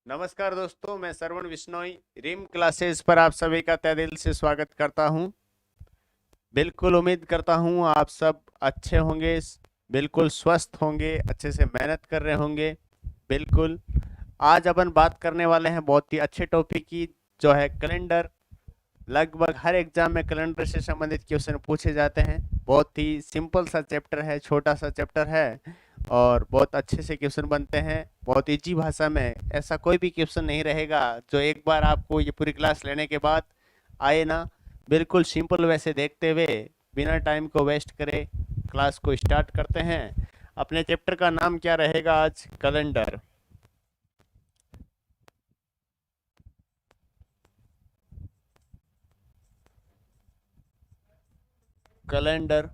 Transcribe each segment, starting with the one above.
नमस्कार दोस्तों, मैं श्रवण बिश्नोई रिम क्लासेस पर आप सभी का तहे दिल से स्वागत करता हूं। बिल्कुल उम्मीद करता हूं आप सब अच्छे होंगे, बिल्कुल स्वस्थ होंगे, अच्छे से मेहनत कर रहे होंगे। बिल्कुल। आज अपन बात करने वाले हैं बहुत ही अच्छे टॉपिक की, जो है कैलेंडर। लगभग हर एग्जाम में कैलेंडर से संबंधित क्वेश्चन पूछे जाते हैं। बहुत ही सिंपल सा चैप्टर है, छोटा सा चैप्टर है और बहुत अच्छे से क्वेश्चन बनते हैं, बहुत इजी भाषा में। ऐसा कोई भी क्वेश्चन नहीं रहेगा जो एक बार आपको ये पूरी क्लास लेने के बाद आए ना। बिल्कुल सिंपल वैसे देखते हुए बिना टाइम को वेस्ट करे क्लास को स्टार्ट करते हैं। अपने चैप्टर का नाम क्या रहेगा आज? कैलेंडर। कैलेंडर।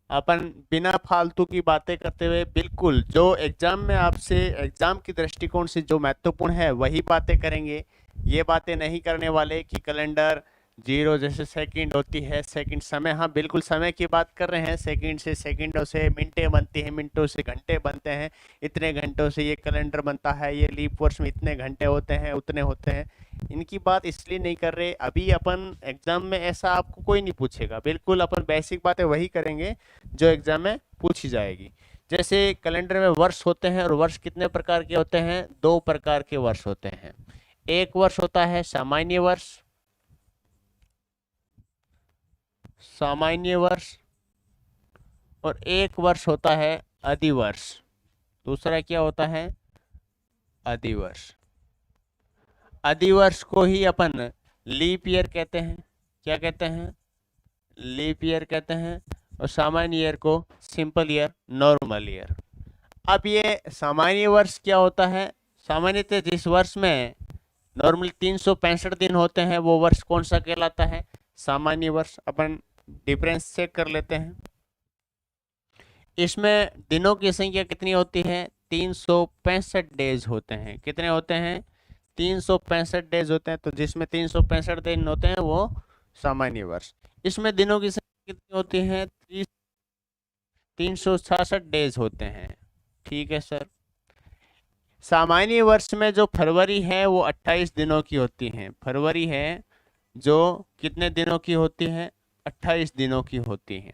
अपन बिना फालतू की बातें करते हुए बिल्कुल जो एग्जाम में आपसे एग्जाम की दृष्टिकोण से जो महत्वपूर्ण है वही बातें करेंगे। ये बातें नहीं करने वाले कि कैलेंडर जीरो जैसे सेकंड होती है, सेकंड समय। हाँ बिल्कुल समय की बात कर रहे हैं। सेकंड से सेकंडों से मिनटें बनती हैं, मिनटों से घंटे बनते हैं, इतने घंटों से ये कैलेंडर बनता है, ये लीप वर्ष में इतने घंटे होते हैं, उतने होते हैं। इनकी बात इसलिए नहीं कर रहे। अभी अपन एग्जाम में ऐसा आपको कोई नहीं पूछेगा। बिल्कुल अपन बेसिक बातें वही करेंगे जो एग्जाम में पूछी जाएगी। जैसे कैलेंडर में वर्ष होते हैं, और वर्ष कितने प्रकार के होते हैं? 2 प्रकार के वर्ष होते हैं। एक वर्ष होता है सामान्य वर्ष, सामान्य वर्ष, और एक वर्ष होता है अधिवर्ष। दूसरा क्या होता है? अधिवर्ष। अधिवर्ष को ही अपन लीप ईयर कहते हैं। क्या कहते हैं? लीप ईयर कहते हैं। और सामान्य ईयर को सिंपल ईयर, नॉर्मल ईयर। अब ये सामान्य वर्ष क्या होता है? सामान्यतः जिस वर्ष में नॉर्मल 365 दिन होते हैं वो वर्ष कौन सा कहलाता है? सामान्य वर्ष। अपन डिफरेंस चेक कर लेते हैं। इसमें दिनों की संख्या कितनी होती है? 365 डेज होते हैं। कितने होते हैं? 365 डेज होते हैं। तो जिसमें 365 दिन होते हैं वो सामान्य वर्ष। इसमें दिनों की संख्या कितनी होती है? 366 डेज होते हैं। ठीक है सर। सामान्य वर्ष में जो फरवरी है वो 28 दिनों की होती है। फरवरी है जो कितने दिनों की होती है? 28 दिनों की होती है।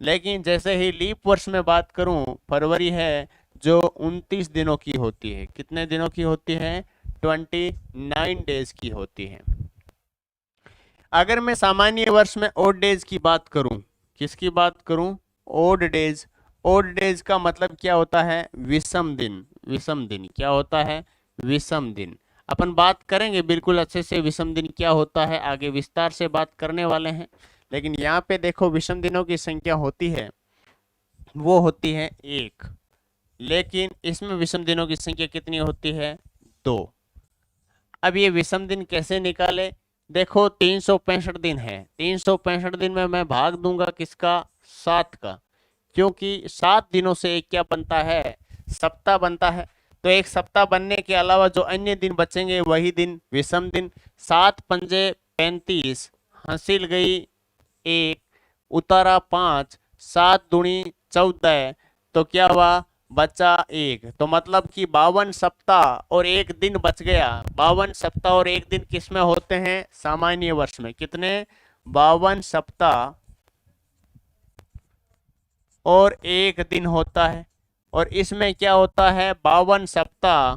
लेकिन जैसे ही लीप वर्ष में बात करूं, फरवरी है जो 29 दिनों की होती है। कितने दिनों की होती है? 29 डेज की होती है। अगर मैं सामान्य वर्ष में ओड डेज की बात करूं, किसकी बात करूं? Odd days. ओड डेज का मतलब क्या होता है? विषम दिन। विषम दिन क्या होता है? विषम दिन। अपन बात करेंगे बिल्कुल अच्छे से विषम दिन क्या होता है, आगे विस्तार से बात करने वाले हैं। लेकिन यहाँ पे देखो विषम दिनों की संख्या होती है वो होती है 1। लेकिन इसमें विषम दिनों की संख्या कितनी होती है? 2। अब ये विषम दिन कैसे निकाले? देखो 365 दिन है। 365 दिन में मैं भाग दूंगा किसका? 7 का। क्योंकि 7 दिनों से एक क्या बनता है? सप्ताह बनता है। तो एक सप्ताह बनने के अलावा जो अन्य दिन बचेंगे वही दिन विषम दिन। 7 पंजे 35, हासिल गई 1, उतारा 5, 7 दूनी 14, तो क्या हुआ? बचा 1। तो मतलब कि 52 सप्ताह और एक दिन बच गया। 52 सप्ताह और एक दिन किस में होते हैं? सामान्य वर्ष में। कितने? 52 सप्ताह और एक दिन होता है। और इसमें क्या होता है? 52 सप्ताह,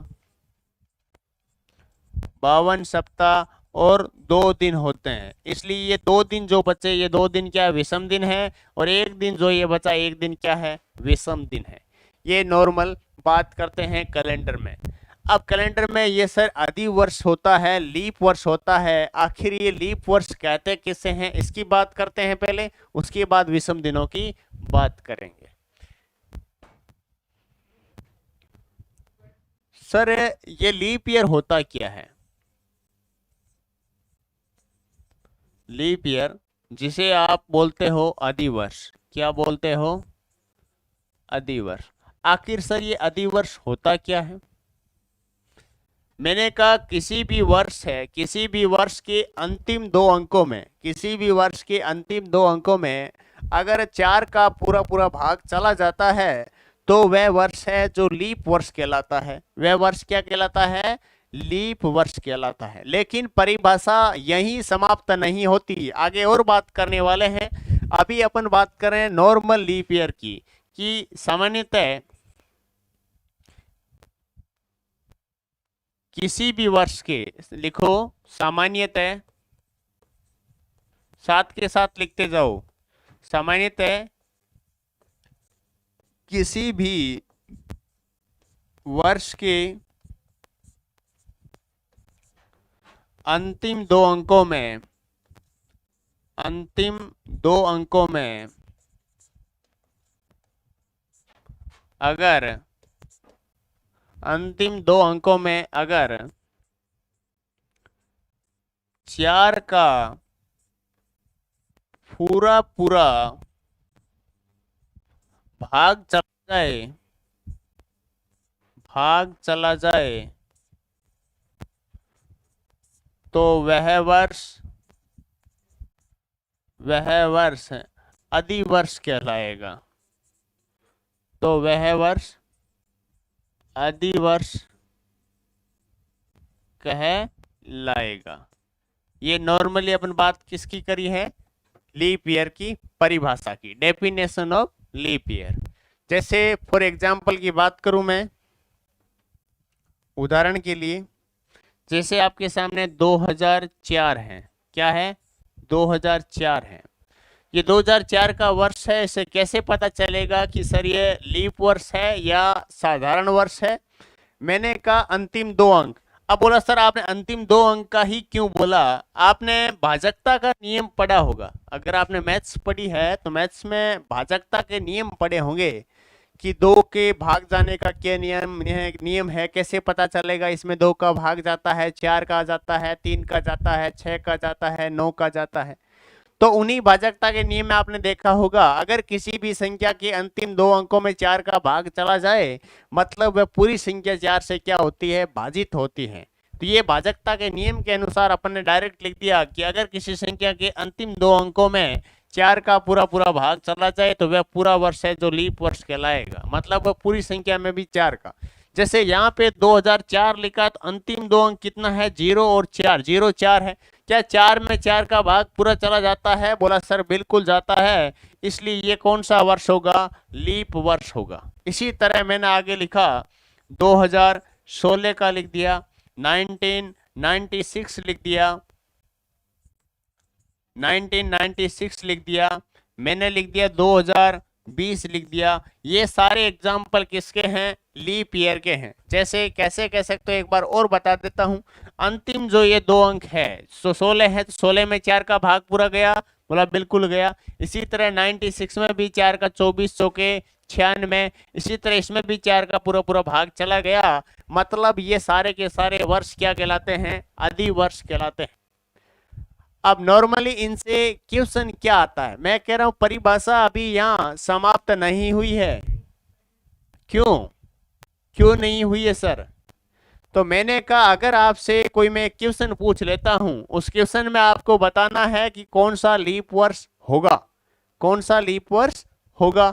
52 सप्ताह और 2 दिन होते हैं। इसलिए ये 2 दिन जो बचे, ये 2 दिन क्या है? विषम दिन है। और एक दिन जो ये बचा, एक दिन क्या है? विषम दिन है। ये नॉर्मल बात करते हैं कैलेंडर में। अब कैलेंडर में ये सर अधि वर्ष होता है, लीप वर्ष होता है। आखिर ये लीप वर्ष कहते किसे हैं इसकी बात करते हैं पहले, उसके बाद विषम दिनों की बात करेंगे। सर ये लीप ईयर होता क्या है? लीप ईयर जिसे आप बोलते हो अधिवर्ष। क्या बोलते हो? अधिवर्ष। आखिर सर ये अधिवर्ष होता क्या है? मैंने कहा किसी भी वर्ष है, किसी भी वर्ष के अंतिम 2 अंकों में, किसी भी वर्ष के अंतिम 2 अंकों में अगर 4 का पूरा पूरा भाग चला जाता है तो वह वर्ष है जो लीप वर्ष कहलाता है। वह वर्ष क्या कहलाता है? लीप वर्ष कहलाता है। लेकिन परिभाषा यहीं समाप्त नहीं होती, आगे और बात करने वाले हैं। अभी अपन बात कर रहे हैं नॉर्मल लीप ईयर की, कि सामान्यतः किसी भी वर्ष के, लिखो सामान्यतः, साथ के साथ लिखते जाओ, सामान्यतः किसी भी वर्ष के अंतिम दो अंकों में, अंतिम दो अंकों में अगर, अंतिम दो अंकों में अगर 4 का पूरा पूरा भाग चला जाए, भाग चला जाए, तो वह वर्ष अधिवर्ष कहलाएगा। तो वह वर्ष अधिवर्ष कहलाएगा। ये नॉर्मली अपन बात किसकी करी है? लीप ईयर की परिभाषा की, डेफिनेशन ऑफ लीप ईयर। जैसे फॉर एग्जांपल की बात करूं मैं, उदाहरण के लिए, जैसे आपके सामने 2004 है। क्या है? 2004 है। ये 2004 का वर्ष है। इसे कैसे पता चलेगा कि सर ये लीप वर्ष है या साधारण वर्ष है? मैंने कहा अंतिम दो अंक। अब बोला सर आपने अंतिम दो अंक का ही क्यों बोला? आपने भाजकता का नियम पढ़ा होगा। अगर आपने मैथ्स पढ़ी है तो मैथ्स में भाजकता के नियम पढ़े होंगे कि 2 के भाग जाने का क्या नियम है। कैसे पता चलेगा? इसमें 2 का भाग जाता है, 4 का जाता है, 3 का जाता है, 6 का जाता है, 9 का जाता है। तो उन्हीं भाजकता के नियम में आपने देखा होगा, अगर किसी भी संख्या के अंतिम दो अंकों में 4 का भाग चला जाए, मतलब वह पूरी संख्या 4 से क्या होती है? भाजित होती है। तो ये भाजकता के नियम के अनुसार अपन ने डायरेक्ट लिख दिया कि अगर किसी संख्या के अंतिम दो अंकों में 4 का पूरा पूरा भाग चला जाए तो वह पूरा वर्ष है जो लीप वर्ष कहलाएगा। मतलब वह पूरी संख्या में भी 4 का, जैसे यहाँ पे 2004 लिखा तो अंतिम दो अंक कितना है? 0 और 4, 0 4 है। क्या 4 में 4 का भाग पूरा चला जाता है? बोला सर बिल्कुल जाता है। इसलिए ये कौन सा वर्ष होगा? लीप वर्ष होगा। इसी तरह मैंने आगे लिखा 2016 का लिख दिया, 1996 लिख दिया, 1996 लिख दिया, मैंने लिख दिया 2020 लिख दिया। ये सारे एग्जाम्पल किसके हैं? लीप ईयर के हैं। जैसे कैसे कह सकते हो एक बार और बता देता हूं। अंतिम जो ये दो अंक है 16 है, तो 16 में 4 का भाग पूरा गया? बोला बिल्कुल गया। इसी तरह 96 में भी 4 का 24 चौके 96, इसी तरह इसमें भी 4 का पूरा पूरा भाग चला गया। मतलब ये सारे के सारे वर्ष क्या कहलाते हैं? अधिवर्ष कहलाते हैं। अब नॉर्मली इनसे क्वेश्चन क्या आता है? मैं कह रहा हूं परिभाषा अभी यहाँ समाप्त नहीं हुई है। क्यों नहीं हुई है सर? तो मैंने कहा अगर आपसे कोई मैं क्वेश्चन पूछ लेता हूं, उस क्वेश्चन में आपको बताना है कि कौन सा लीप वर्ष होगा, कौन सा लीप वर्ष होगा।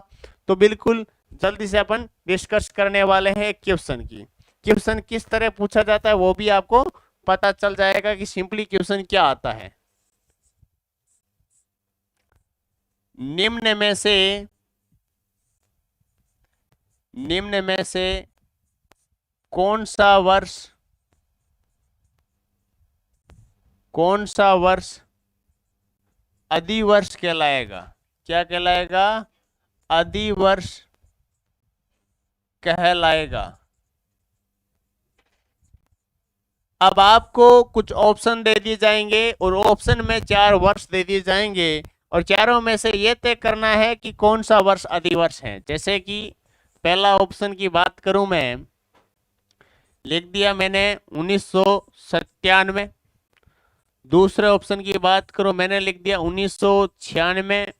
तो बिल्कुल जल्दी से अपन डिस्कस करने वाले हैं क्वेश्चन की। क्वेश्चन किस तरह पूछा जाता है वो भी आपको पता चल जाएगा कि सिंपली क्वेश्चन क्या आता है। निम्न में से कौन सा वर्ष अधिवर्ष कहलाएगा? क्या कहलाएगा? अधिवर्ष कहलाएगा। अब आपको कुछ ऑप्शन दे दिए जाएंगे और ऑप्शन में 4 वर्ष दे दिए जाएंगे और चारों में से ये तय करना है कि कौन सा वर्ष अधिवर्ष है। जैसे कि पहला ऑप्शन की बात करूं, मैं लिख दिया मैंने 1997। दूसरे ऑप्शन की बात करूं, मैंने लिख दिया 1996।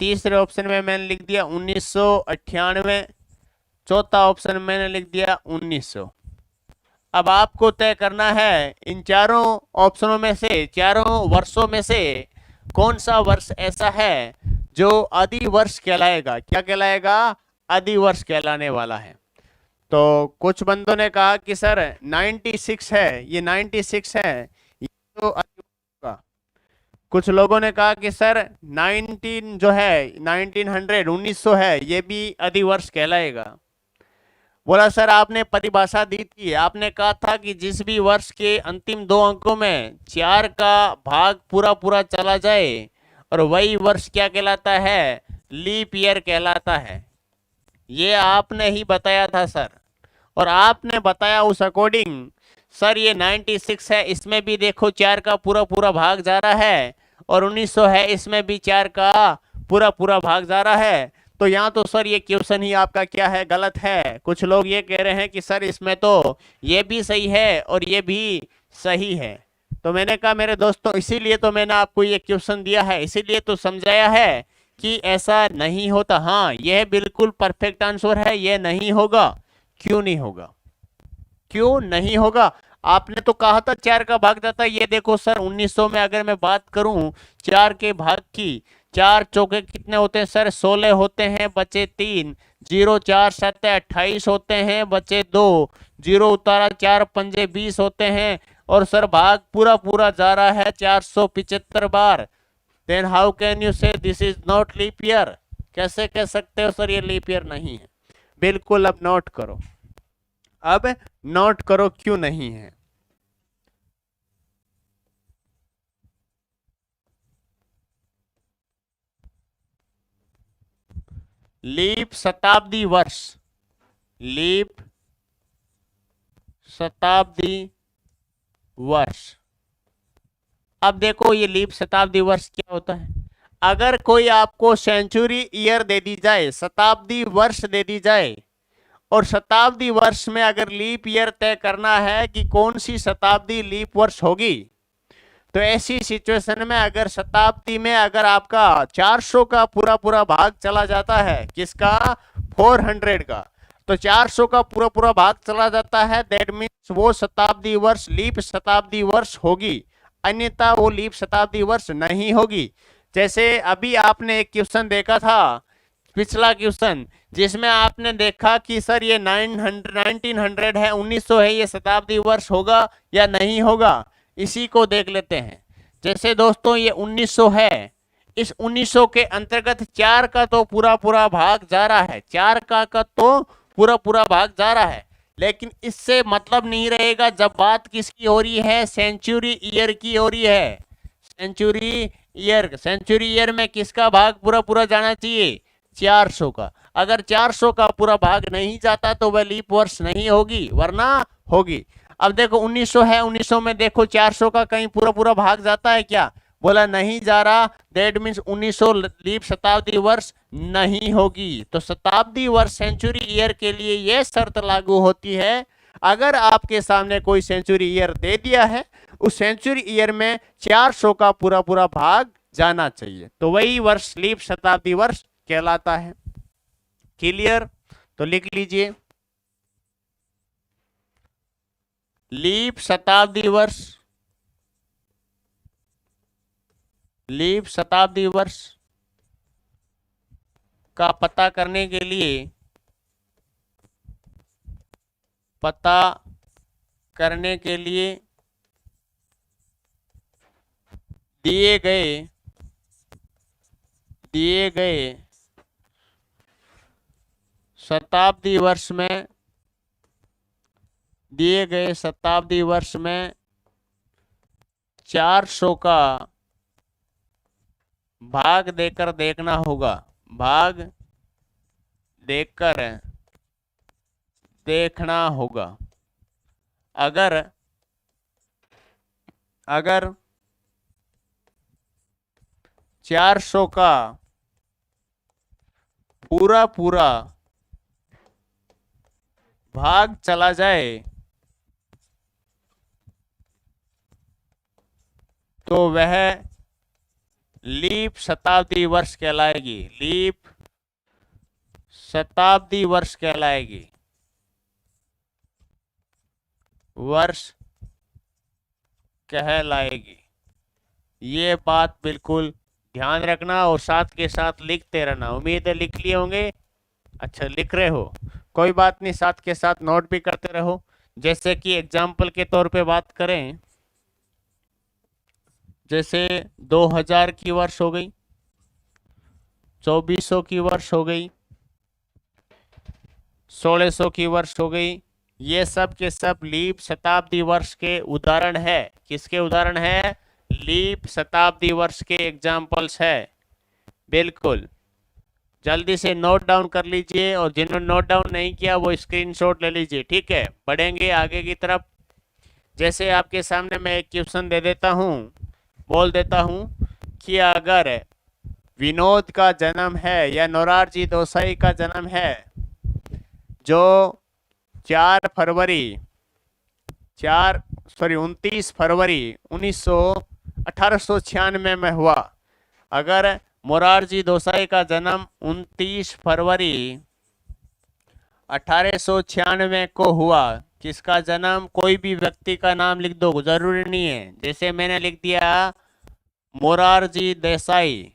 तीसरे ऑप्शन में मैंने लिख दिया 1998। चौथा ऑप्शन मैंने लिख दिया 1900। अब आपको तय करना है इन चारों ऑप्शनों में से, चारों वर्षों में से कौन सा वर्ष ऐसा है जो अधिवर्ष कहलाएगा। क्या कहलाएगा? अधिवर्ष कहलाने वाला है। तो कुछ बंदों ने कहा कि सर 96 है, ये 96 है, ये तो अधिवर्ष होगा। कुछ लोगों ने कहा कि सर 19 जो है 1900 1900 है, ये भी अधिवर्ष कहलाएगा। बोला सर आपने परिभाषा दी थी, आपने कहा था कि जिस भी वर्ष के अंतिम 2 अंकों में 4 का भाग पूरा पूरा चला जाए और वही वर्ष क्या कहलाता है, लीप ईयर कहलाता है। ये आपने ही बताया था सर, और आपने बताया उस अकॉर्डिंग सर ये 96 है, इसमें भी देखो 4 का पूरा पूरा भाग जा रहा है, और 1900 है, इसमें भी 4 का पूरा पूरा भाग जा रहा है। तो यहाँ तो सर ये क्वेश्चन ही आपका क्या है, गलत है। कुछ लोग ये कह रहे हैं कि सर इसमें तो ये भी सही है और ये भी सही है। तो मैंने कहा मेरे दोस्तों, इसीलिए तो मैंने आपको ये क्वेश्चन दिया है, इसीलिए तो समझाया है कि ऐसा नहीं होता। हाँ, यह बिल्कुल परफेक्ट आंसर है, यह नहीं होगा। क्यों नहीं होगा, क्यों नहीं होगा? आपने तो कहा था 4 का भाग जाता है। ये देखो सर 1900 में अगर मैं बात करूं 4 के भाग की, 4 चौके कितने होते हैं सर, 16 होते हैं, बचे 3, 0 4 7 28 होते हैं, बचे 2, 0 उतारा 4 पंजे 20 होते हैं, और सर भाग पूरा पूरा जा रहा है 475 बार। Then how can you say this is not leap year? कैसे कह सकते हो सर ये लीप ईयर नहीं है? बिल्कुल, अब नोट करो, अब नोट करो क्यों नहीं है। लीप शताब्दी वर्ष, लीप शताब्दी वर्ष। अब देखो ये लीप शताब्दी वर्ष क्या होता है। अगर कोई आपको सेंचुरी ईयर दे दी जाए, शताब्दी वर्ष दे दी जाए, और शताब्दी वर्ष में अगर लीप ईयर तय करना है कि कौन सी शताब्दी लीप वर्ष होगी, तो ऐसी सिचुएशन में अगर शताब्दी में अगर आपका 400 का पूरा पूरा भाग चला जाता है, किसका, 400 का, तो 400 का पूरा पूरा भाग चला जाता है, दैट मीन्स वो शताब्दी वर्ष लीप शताब्दी वर्ष होगी, अन्यथा वो लीप शताब्दी वर्ष नहीं होगी। जैसे अभी आपने एक क्वेश्चन देखा था, पिछला क्वेश्चन, जिसमें आपने देखा कि सर ये 1900 है, 1900 है, ये शताब्दी वर्ष होगा या नहीं होगा। इसी को देख लेते हैं। जैसे दोस्तों ये 1900 है, इस 1900 के अंतर्गत 4 का तो पूरा पूरा भाग जा रहा है, 4 का तो पूरा पूरा भाग जा रहा है, लेकिन इससे मतलब नहीं रहेगा जब बात किसकी हो रही है, सेंचुरी ईयर की हो रही है। सेंचुरी ईयर, सेंचुरी ईयर में किसका भाग पूरा पूरा जाना चाहिए, 400 का। अगर 400 का पूरा भाग नहीं जाता तो वह लीप वर्ष नहीं होगी, वरना होगी। अब देखो 1900 है, 1900 में देखो 400 का कहीं पूरा पूरा भाग जाता है क्या, बोला नहीं जा रहा, दैट मीन्स 1900 लीप शताब्दी वर्ष नहीं होगी। तो शताब्दी वर्ष सेंचुरी ईयर के लिए यह शर्त लागू होती है, अगर आपके सामने कोई सेंचुरी ईयर दे दिया है, उस सेंचुरी ईयर में 400 का पूरा पूरा भाग जाना चाहिए, तो वही वर्ष लीप शताब्दी वर्ष कहलाता है। क्लियर? तो लिख लीजिए, लीप शताब्दी वर्ष, लीप शताब्दी वर्ष का पता करने के लिए, पता करने के लिए दिए गए शताब्दी वर्ष में, दिए गए शताब्दी वर्ष में 400 का भाग देकर देखना होगा, भाग देकर देखना होगा। अगर 400 का पूरा पूरा भाग चला जाए तो वह लीप शताब्दी वर्ष कहलाएगी, लीप शताब्दी वर्ष कहलाएगी, वर्ष कहलाएगी। ये बात बिल्कुल ध्यान रखना और साथ के साथ लिखते रहना। उम्मीद है लिख लिए होंगे। अच्छा, लिख रहे हो, कोई बात नहीं, साथ के साथ नोट भी करते रहो। जैसे कि एग्जाम्पल के तौर पे बात करें, जैसे 2000 की वर्ष हो गई, 2400 की वर्ष हो गई, 1600 की वर्ष हो गई। ये सब के सब लीप शताब्दी वर्ष के उदाहरण है। किसके उदाहरण है? लीप शताब्दी वर्ष के एग्जाम्पल्स है। बिल्कुल, जल्दी से नोट डाउन कर लीजिए, और जिन्होंने नोट डाउन नहीं किया वो स्क्रीनशॉट ले लीजिए। ठीक है, बढ़ेंगे आगे की तरफ। जैसे आपके सामने मैं एक क्वेश्चन दे देता हूँ, बोल देता हूँ कि अगर विनोद का जन्म है या नौरारजी देसाई का जन्म है, जो 29 फरवरी 1896 में हुआ। अगर मोरारजी देसाई का जन्म 29 फरवरी 1896 को हुआ, किसका जन्म? कोई भी व्यक्ति का नाम लिख दो, जरूरी नहीं है। जैसे मैंने लिख दिया मोरारजी देसाई,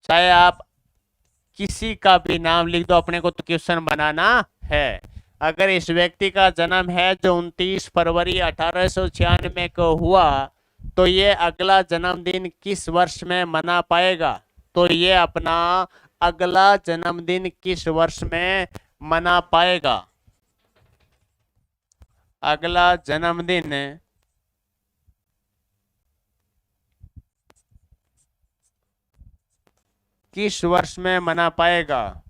चाहे आप किसी का भी नाम लिख दो, अपने को तो क्वेश्चन बनाना है। अगर इस व्यक्ति का जन्म है जो 29 फरवरी 1896 को हुआ, तो ये अगला जन्मदिन किस वर्ष में मना पाएगा? तो ये अपना अगला जन्मदिन किस वर्ष में मना पाएगा? अगला जन्मदिन किस वर्ष में मना पाएगा?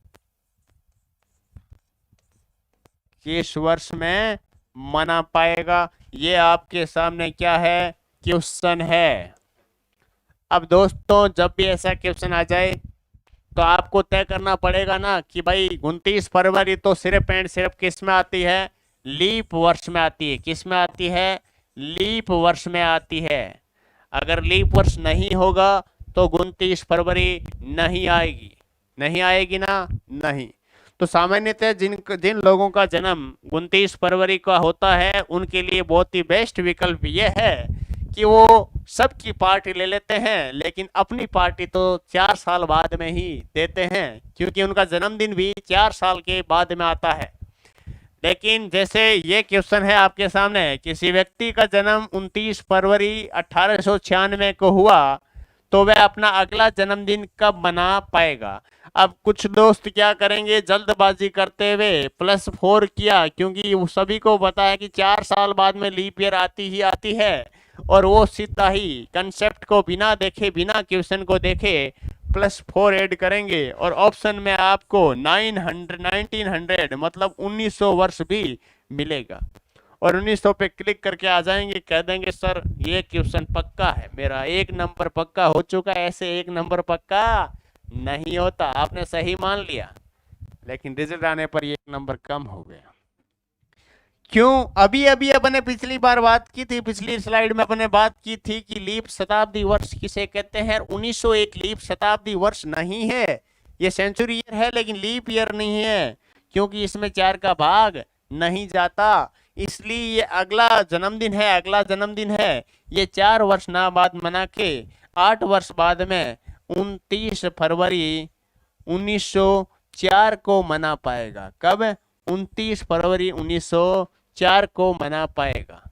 किस वर्ष में मना पाएगा? ये आपके सामने क्या है? क्वेश्चन है। अब दोस्तों, जब भी ऐसा क्वेश्चन आ जाए तो आपको तय करना पड़ेगा ना कि भाई 29 फरवरी तो सिर्फ एंड सिर्फ किस में आती है? लीप वर्ष में आती है। किस में आती है? लीप वर्ष में आती है। अगर लीप वर्ष नहीं होगा तो 29 फरवरी नहीं आएगी। नहीं आएगी ना? नहीं। तो सामान्यतः जिन जिन लोगों का जन्म 29 फरवरी का होता है, उनके लिए बहुत ही बेस्ट विकल्प ये है कि वो सबकी पार्टी ले लेते हैं, लेकिन अपनी पार्टी तो 4 साल बाद में ही देते हैं, क्योंकि उनका जन्मदिन भी 4 साल के बाद में आता है। लेकिन जैसे ये क्वेश्चन है आपके सामने, किसी व्यक्ति का जन्म 29 फरवरी 1896 को हुआ, तो वह अपना अगला जन्मदिन कब मना पाएगा? अब कुछ दोस्त क्या करेंगे, जल्दबाजी करते हुए +4 किया, क्योंकि वो सभी को पता है कि 4 साल बाद में लीप ईयर आती ही आती है, और वो सीधा ही कंसेप्ट को बिना देखे, बिना क्वेश्चन को देखे +4 ऐड करेंगे, और ऑप्शन में आपको 1900 मतलब 1900 वर्ष भी मिलेगा, और 1900 पे क्लिक करके आ जाएंगे, कह देंगे सर ये क्वेश्चन पक्का है, मेरा 1 नंबर पक्का हो चुका है। ऐसे 1 नंबर पक्का नहीं होता, आपने सही मान लिया, लेकिन रिजल्ट आने पर ये 1 नंबर कम हो गया। क्यों? अभी अभी अपने पिछली बार बात की थी, पिछली स्लाइड में अपने बात की थी कि लीप शताब्दी वर्ष किसे कहते हैं। 1901 लीप शताब्दी वर्ष नहीं है, ये सेंचुरी ईयर है, लेकिन लीप ईयर नहीं है, क्योंकि इसमें 4 का भाग नहीं जाता। इसलिए ये अगला जन्मदिन है, अगला जन्मदिन है, ये 4 वर्ष ना बाद मना के 8 वर्ष बाद में 29 फरवरी 1904 को मना पाएगा। कब? 29 फरवरी 1904 को मना पाएगा।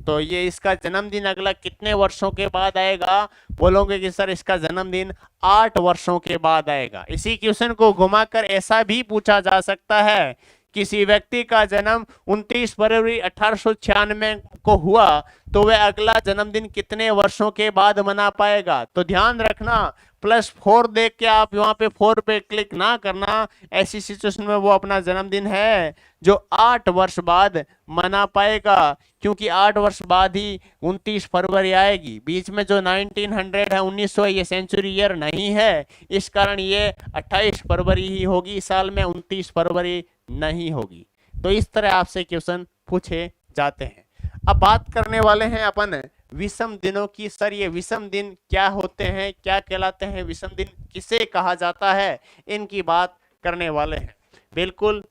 तो ये इसका जन्मदिन अगला कितने वर्षों के बाद आएगा? बोलोगे कि सर इसका जन्मदिन 8 वर्षों के बाद आएगा। इसी क्वेश्चन को घुमाकर ऐसा भी पूछा जा सकता है, किसी व्यक्ति का जन्म 29 फरवरी 1896 को हुआ, तो वह अगला जन्मदिन कितने वर्षों के बाद मना पाएगा? तो ध्यान रखना, +4 देख के आप वहां पे 4 पे क्लिक ना करना। ऐसी सिचुएशन में वो अपना जन्मदिन है जो 8 वर्ष बाद मना पाएगा, क्योंकि 8 वर्ष बाद ही 29 फरवरी आएगी। बीच में जो 1900 है, 1900 है, ये सेंचुरी ईयर नहीं है, इस कारण ये 28 फरवरी ही होगी, इस साल में 29 फरवरी नहीं होगी। तो इस तरह आपसे क्वेश्चन पूछे जाते हैं। अब बात करने वाले हैं अपन विषम दिनों की। सर ये विषम दिन क्या होते हैं, क्या कहलाते हैं, विषम दिन किसे कहा जाता है, इनकी बात करने वाले हैं। बिल्कुल,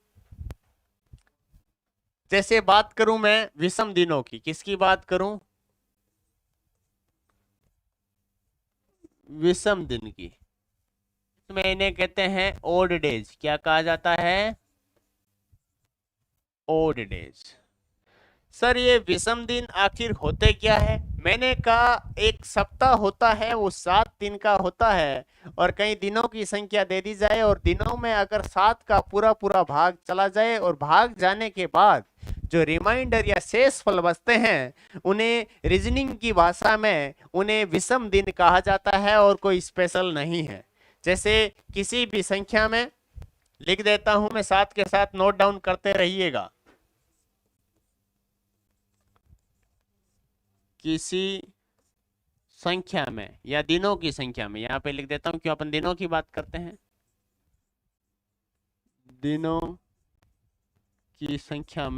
जैसे बात करूं मैं विषम दिनों की, किसकी बात करूं? विषम दिन की। में इन्हें कहते हैं ओड डेज। क्या कहा जाता है? Odd days. सर ये विषम दिन आखिर होते क्या है? मैंने कहा एक सप्ताह होता है वो 7 दिन का होता है, और कई दिनों की संख्या दे दी जाए और दिनों में अगर 7 का पूरा पूरा भाग चला जाए और भाग जाने के बाद जो रिमाइंडर या शेष फल बचते हैं उन्हें रीजनिंग की भाषा में उन्हें विषम दिन कहा जाता है, और कोई स्पेशल नहीं है। जैसे किसी भी संख्या में लिख देता हूं मैं, साथ के साथ नोट डाउन करते रहिएगा। किसी संख्या में या दिनों की संख्या में, यहां पे लिख देता हूं क्यों अपन दिनों की बात करते हैं। दिनों की संख्या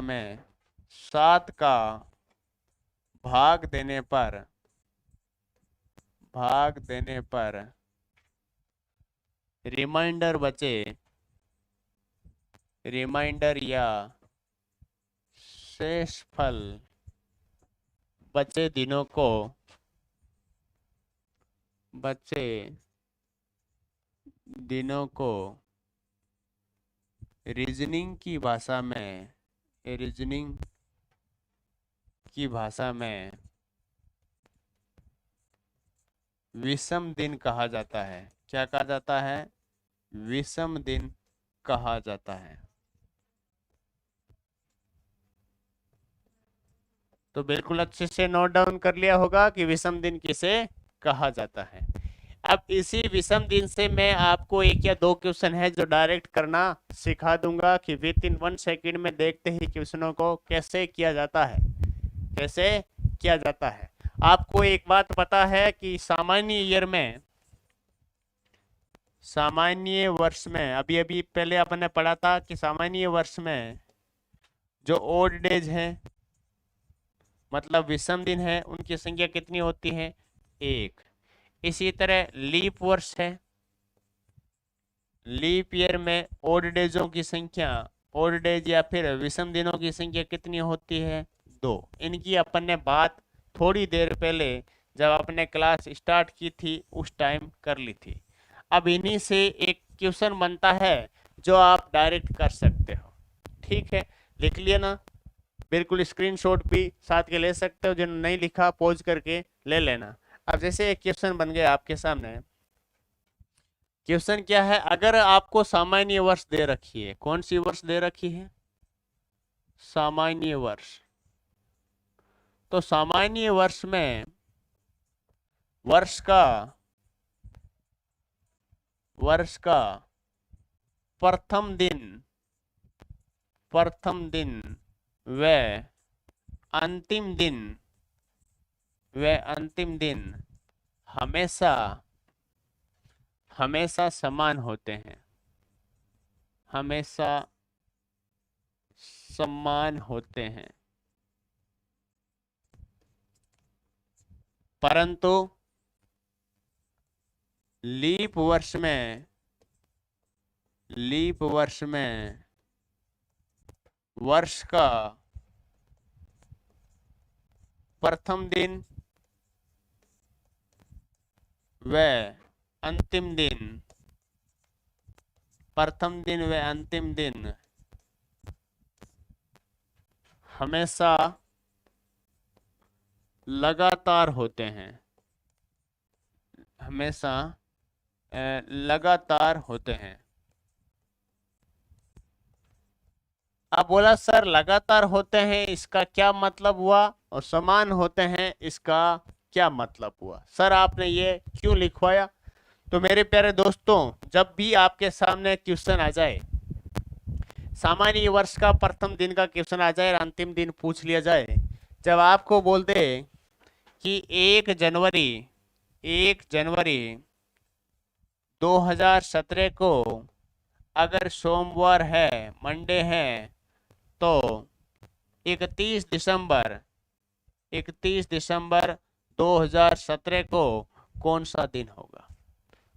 में 7 का भाग देने पर रिमाइंडर बचे, रिमाइंडर या शेष फल बचे दिनों को रीजनिंग की भाषा में विषम दिन कहा जाता है। क्या कहा जाता है? विषम दिन कहा जाता है। तो बिल्कुल अच्छे से नोट डाउन कर लिया होगा कि विषम दिन किसे कहा जाता है। अब इसी विषम दिन से मैं आपको 1 या 2 क्वेश्चन है जो डायरेक्ट करना सिखा दूंगा कि विद इन 1 सेकेंड में देखते ही क्वेश्चनों को कैसे किया जाता है, कैसे किया जाता है। आपको एक बात पता है कि सामान्य वर्ष में अभी पहले अपन ने पढ़ा था कि सामान्य वर्ष में जो ओड डेज है मतलब विषम दिन है उनकी संख्या कितनी होती है? 1। इसी तरह लीप वर्ष है, लीप ईयर में ओड डेजों की संख्या, ओड डेज या फिर विषम दिनों की संख्या कितनी होती है? 2। इनकी अपन ने बात थोड़ी देर पहले जब आपने क्लास स्टार्ट की थी उस टाइम कर ली थी। अब इन्हीं से एक क्वेश्चन बनता है जो आप डायरेक्ट कर सकते हो। ठीक है, लिख लिया ना? बिल्कुल स्क्रीनशॉट भी साथ के ले सकते हो, जिन्होंने नहीं लिखा पॉज करके ले लेना। अब जैसे एक क्वेश्चन बन गया आपके सामने। क्वेश्चन क्या है? अगर आपको सामान्य वर्ष दे रखी है, कौन सी वर्ष दे रखी है? सामान्य वर्ष। तो सामान्य वर्ष में वर्ष का प्रथम दिन व अंतिम दिन हमेशा समान होते हैं, हमेशा समान होते हैं। परंतु लीप वर्ष में वर्ष का प्रथम दिन व अंतिम दिन हमेशा लगातार होते हैं, हमेशा लगातार होते हैं। अब बोला सर लगातार होते हैं इसका क्या मतलब हुआ, और समान होते हैं इसका क्या मतलब हुआ? सर आपने ये क्यों लिखवाया? तो मेरे प्यारे दोस्तों, जब भी आपके सामने क्वेश्चन आ जाए, सामान्य वर्ष का प्रथम दिन का क्वेश्चन आ जाए और अंतिम दिन पूछ लिया जाए, जब आपको बोल दे कि 1 जनवरी 2017 को अगर सोमवार है, मंडे है, तो 31 दिसंबर 2017 को कौन सा दिन होगा?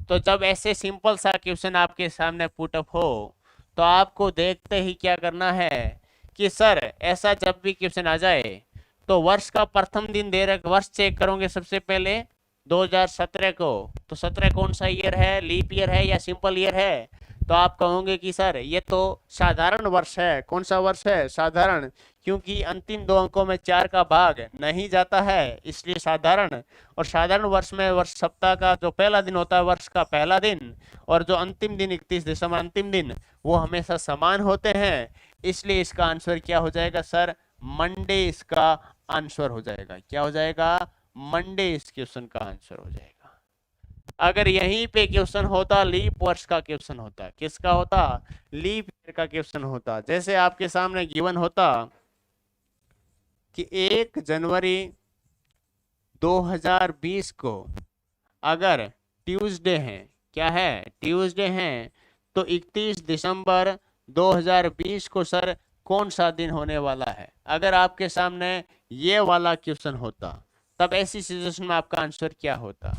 तो जब ऐसे सिंपल सा क्वेश्चन आपके सामने पुट अप हो तो आपको देखते ही क्या करना है कि सर ऐसा जब भी क्वेश्चन आ जाए तो वर्ष का प्रथम दिन दे रहे, वर्ष चेक करोगे सबसे पहले 2017 को, तो 17 कौन सा ईयर है, लीप ईयर है या सिंपल ईयर है? तो आप कहोगे कि सर ये तो साधारण वर्ष है। कौन सा वर्ष है? साधारण, क्योंकि अंतिम दो अंकों में 4 का भाग नहीं जाता है, इसलिए साधारण। और साधारण वर्ष में वर्ष सप्ताह का जो पहला दिन होता है, वर्ष का पहला दिन, और जो अंतिम दिन 31 दिसंबर अंतिम दिन, वो हमेशा समान होते हैं। इसलिए इसका आंसर क्या हो जाएगा सर? मंडे इसका आंसर हो जाएगा। क्या हो जाएगा? मंडे इस क्वेश्चन का आंसर हो जाएगा। अगर यहीं पे क्वेश्चन होता, लीप वर्ष का क्वेश्चन होता, किसका होता? लीप ईयर का क्वेश्चन होता। जैसे आपके सामने गिवन होता कि 1 जनवरी 2020 को अगर ट्यूसडे है, क्या है? ट्यूसडे है, तो 31 दिसंबर 2020 को सर कौन सा दिन होने वाला है? अगर आपके सामने ये वाला क्वेश्चन होता, तब ऐसी सिचुएशन में आपका आंसर क्या होता?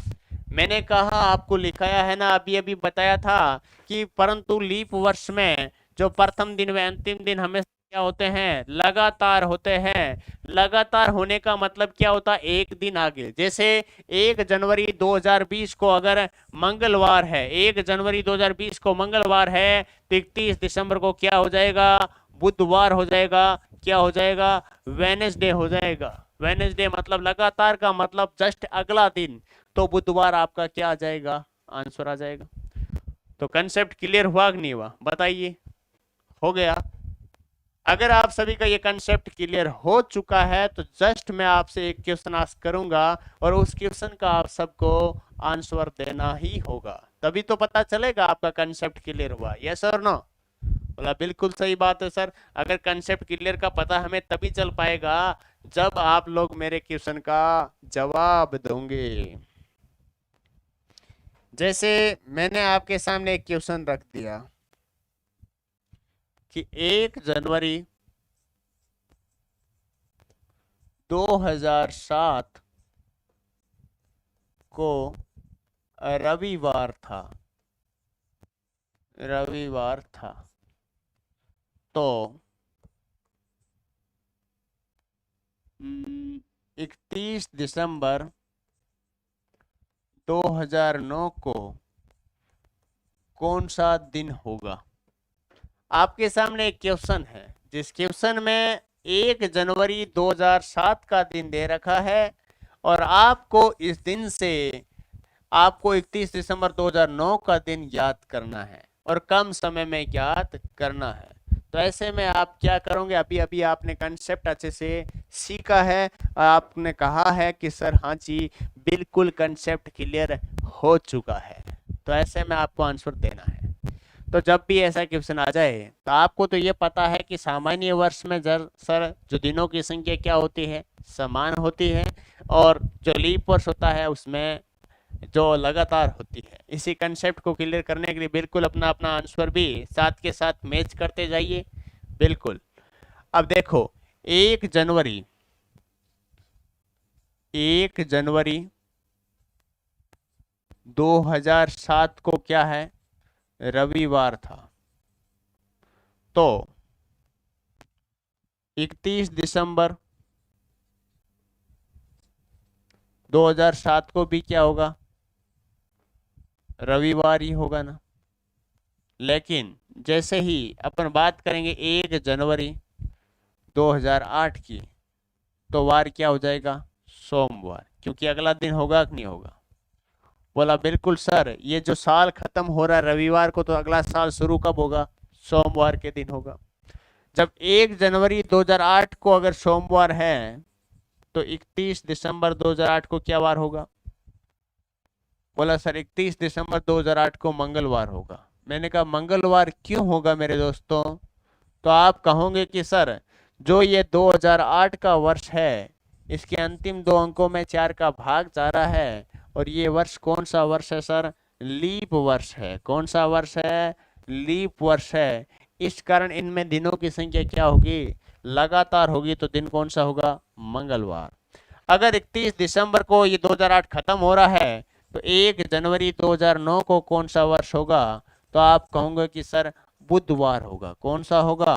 मैंने कहा, आपको लिखाया है ना, अभी अभी बताया था कि परंतु लीप वर्ष में जो प्रथम दिन व अंतिम दिन हमेशा क्या होते हैं? लगातार होते हैं। लगातार होने का मतलब क्या होता है? एक दिन आगे। जैसे 1 जनवरी 2020 को अगर मंगलवार है, 1 जनवरी 2020 को मंगलवार है, तो 31 दिसंबर को क्या हो जाएगा? बुधवार हो जाएगा। क्या हो जाएगा? वेनेसडे हो जाएगा। वेनेसडे मतलब लगातार का मतलब जस्ट अगला दिन, तो बुधवार आपका क्या आ जाएगा? आंसर आ जाएगा। तो कंसेप्ट क्लियर हुआ कि नहीं हुआ? बताइए, हो गया? अगर आप सभी का ये कंसेप्ट क्लियर हो चुका है, तो जस्ट मैं आपसे एक क्वेश्चन आस्क करूंगा और उस क्वेश्चन का आप सबको आंसर देना ही होगा, तभी तो पता चलेगा आपका कंसेप्ट क्लियर हुआ। यस और नो? बोला बिल्कुल सही बात है सर। अगर कंसेप्ट क्लियर का पता हमें तभी चल पाएगा जब आप लोग मेरे क्वेश्चन का जवाब दोगे। जैसे मैंने आपके सामने एक क्वेश्चन रख दिया कि 1 जनवरी 2007 को रविवार था, तो 31 दिसंबर 2009 को कौन सा दिन होगा? आपके सामने एक क्वेश्चन है, जिस क्वेश्चन में 1 जनवरी 2007 का दिन दे रखा है और आपको इस दिन से आपको 31 दिसंबर 2009 का दिन याद करना है और कम समय में याद करना है। तो ऐसे में आप क्या करोगे? अभी अभी आपने कंसेप्ट अच्छे से सीखा है, आपने कहा है कि सर हाँ जी बिल्कुल कंसेप्ट क्लियर हो चुका है, तो ऐसे में आपको आंसर देना है। तो जब भी ऐसा क्वेश्चन आ जाए, तो आपको तो ये पता है कि सामान्य वर्ष में सर जो दिनों की संख्या क्या होती है? समान होती है, और जो लीप वर्ष होता है उसमें जो लगातार होती है। इसी कंसेप्ट को क्लियर करने के लिए बिल्कुल अपना अपना आंसर भी साथ के साथ मैच करते जाइए। बिल्कुल। अब देखो 1 जनवरी 2007 को क्या है? रविवार था। तो 31 दिसंबर 2007 को भी क्या होगा? रविवार ही होगा ना। लेकिन जैसे ही अपन बात करेंगे 1 जनवरी 2008 की, तो वार क्या हो जाएगा? सोमवार, क्योंकि अगला दिन होगा कि नहीं होगा? बोला बिल्कुल सर, ये जो साल खत्म हो रहा है रविवार को, तो अगला साल शुरू कब होगा? सोमवार के दिन होगा। जब 1 जनवरी 2008 को अगर सोमवार है, तो 31 दिसंबर 2008 को क्या वार होगा? बोला सर 31 दिसंबर 2008 को मंगलवार होगा। मैंने कहा मंगलवार क्यों होगा मेरे दोस्तों? तो आप कहोगे कि सर जो ये 2008 का वर्ष है, इसके अंतिम दो अंकों में 4 का भाग जा रहा है, और ये वर्ष कौन सा वर्ष है सर? लीप वर्ष है। कौन सा वर्ष है? लीप वर्ष है। इस कारण इनमें दिनों की संख्या क्या होगी? लगातार होगी। तो दिन कौन सा होगा? मंगलवार। अगर 31 दिसंबर को ये 2008 खत्म हो रहा है, तो 1 जनवरी 2009 को कौन सा वर्ष होगा? तो आप कहोगे कि सर बुधवार होगा। कौन सा होगा?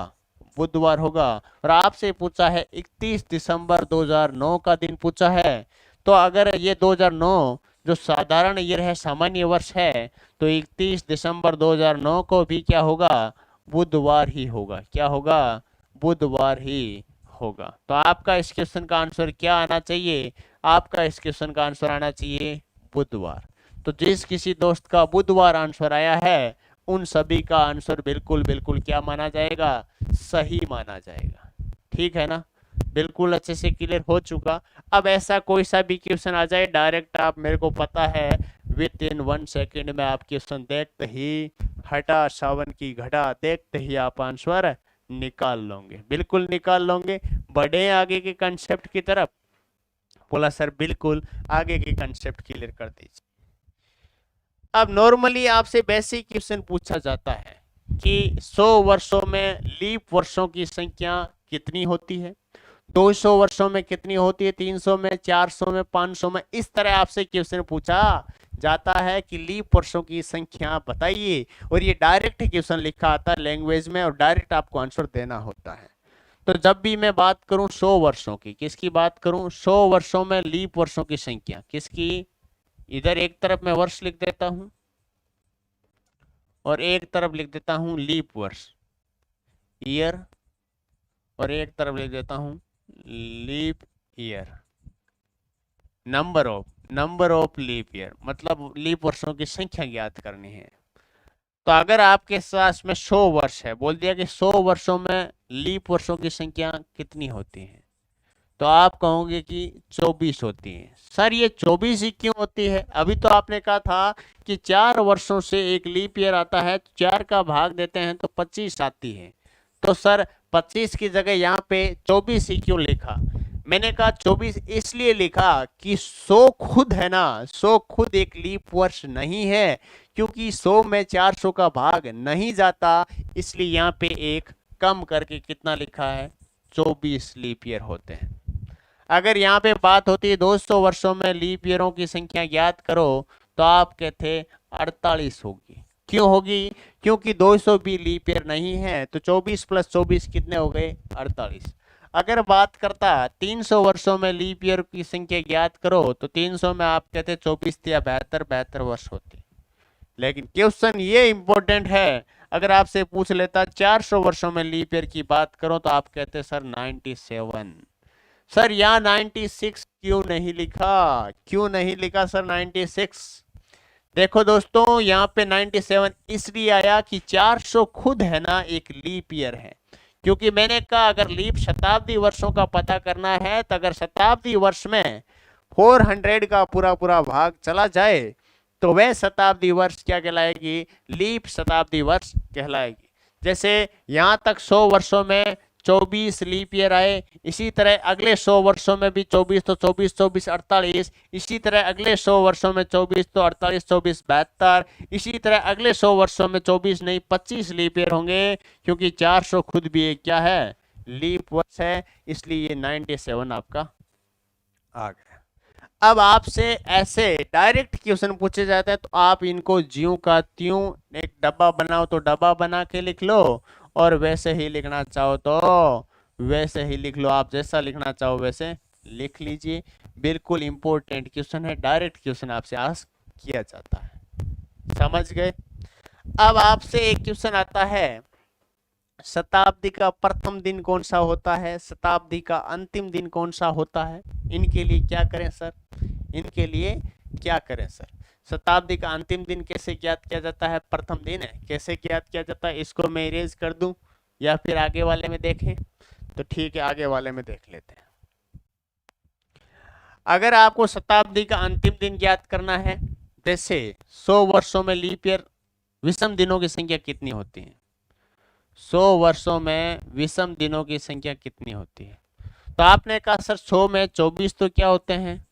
बुधवार होगा। और आपसे पूछा है 31 दिसंबर 2009 का दिन पूछा है, तो अगर ये 2009 जो साधारण ईयर है, सामान्य वर्ष है, तो 31 दिसंबर 2009 को भी क्या होगा, बुधवार ही होगा। क्या होगा, बुधवार ही होगा। तो आपका इस क्वेश्चन का आंसर क्या आना चाहिए, आपका इस क्वेश्चन का आंसर आना चाहिए बुधवार। तो जिस किसी दोस्त का बुधवार आंसर आया है, उन सभी का आंसर बिल्कुल बिल्कुल क्या माना जाएगा, सही माना जाएगा। ठीक है ना, बिल्कुल अच्छे से क्लियर हो चुका। अब ऐसा कोई सा भी क्वेश्चन आ जाए, डायरेक्ट आप, मेरे को पता है विद इन 1 सेकेंड में आप क्वेश्चन देखते ही, हटा सावन की घटा देखते ही आप आंसर निकाल लोगे, बिल्कुल निकाल लोगे। बढ़े आगे के कंसेप्ट की तरफ। बोला सर बिल्कुल, आगे के कंसेप्ट क्लियर कर दीजिए। अब नॉर्मली आपसे बेसिक क्वेश्चन पूछा जाता है कि 100 वर्षों में लीप वर्षों की संख्या कितनी होती है, 200 वर्षों में कितनी होती है, 300 में, 400 में, 500 में, इस तरह आपसे क्वेश्चन पूछा जाता है कि लीप वर्षों की संख्या बताइए। और ये डायरेक्ट क्वेश्चन लिखा आता है लैंग्वेज में, और डायरेक्ट आपको आंसर देना होता है। तो जब भी मैं बात करूं 100 वर्षों की, किसकी बात करूं, 100 वर्षों में लीप वर्षों की संख्या किसकी, इधर एक तरफ मैं वर्ष लिख देता हूं और एक तरफ लिख देता हूं लीप वर्ष, ईयर, और एक तरफ लिख देता हूं leap year, number of leap year, मतलब लीप वर्षों की संख्या ज्ञात करनी है। तो अगर आपके पास में 100 वर्ष है, बोल दिया कि 100 वर्षों में लीप वर्षों की संख्या कितनी होती है, तो आप कहोगे कि 24 होती है। सर ये 24 ही क्यों होती है, अभी तो आपने कहा था कि 4 वर्षों से एक लीप ईयर आता है, 4 का भाग देते हैं तो 25 आती है। तो सर 25 की जगह यहाँ पे 24 ही क्यों लिखा, मैंने कहा 24 इसलिए लिखा कि 100 खुद है ना, 100 खुद एक लीप वर्ष नहीं है, क्योंकि 100 में 400 का भाग नहीं जाता, इसलिए यहाँ पे एक कम करके कितना लिखा है, 24 लीप ईयर होते हैं। अगर यहाँ पे बात होती है 200 वर्षों में लीप ईयरों की संख्या ज्ञात करो, तो आप कहते 48 होगी। क्यों होगी, क्योंकि 200 भी लीप ईयर नहीं है, तो 24 + 24 कितने हो गए, 48। अगर बात करता 300 वर्षों में लीप ईयर की संख्या ज्ञात करो, तो 300 में आप कहते 24 या 72 वर्ष होते। लेकिन क्वेश्चन ये इंपॉर्टेंट है, अगर आपसे पूछ लेता 400 वर्षों में लीप ईयर की बात करो, तो आप कहते सर 97। सर यहाँ 96 क्यों नहीं लिखा, क्यों नहीं लिखा सर 96। देखो दोस्तों, यहाँ पे 97 इसलिए आया कि 400 खुद है ना एक लीप ईयर है, क्योंकि मैंने कहा अगर लीप शताब्दी वर्षों का पता करना है, तो अगर शताब्दी वर्ष में 400 का पूरा पूरा भाग चला जाए, तो वह शताब्दी वर्ष क्या कहलाएगी, लीप शताब्दी वर्ष कहलाएगी। जैसे यहाँ तक 100 वर्षों में 24 लीप ईयर आए, इसी तरह अगले 100 वर्षों में भी 24, तो 24 24 48, इसी तरह अगले 100 वर्षों में 24, तो 48 24 72, इसी तरह अगले 100 वर्षों में 24 नहीं 25 लीप ईयर होंगे, क्योंकि 400 खुद भी एक क्या है, लीप वर्ष है, इसलिए ये 97 आपका आ गया। अब आपसे ऐसे डायरेक्ट क्वेश्चन पूछे जाते हैं, तो आप इनको ज्यों का त्यों एक डब्बा बनाओ तो डब्बा बना के लिख लो, और वैसे ही लिखना चाहो तो वैसे ही लिख लो, आप जैसा लिखना चाहो वैसे लिख लीजिए। बिल्कुल इंपॉर्टेंट क्वेश्चन है, डायरेक्ट क्वेश्चन आपसे आस्क किया जाता है, समझ गए। अब आपसे एक क्वेश्चन आता है, शताब्दी का प्रथम दिन कौन सा होता है, शताब्दी का अंतिम दिन कौन सा होता है, इनके लिए क्या करें सर, इनके लिए क्या करें सर। शताब्दी का अंतिम दिन कैसे ज्ञात किया जाता है, प्रथम दिन है कैसे ज्ञात किया जाता है, इसको मैं इरेज कर दूं या फिर आगे वाले में देखें, तो ठीक है आगे वाले में देख लेते हैं। अगर आपको शताब्दी का अंतिम दिन ज्ञात करना है, जैसे 100 वर्षों में लीप ईयर विषम दिनों की संख्या कितनी होती है, 100 वर्षों में विषम दिनों की संख्या कितनी होती है, तो आपने कहा सर 100 में 24 तो क्या होते हैं,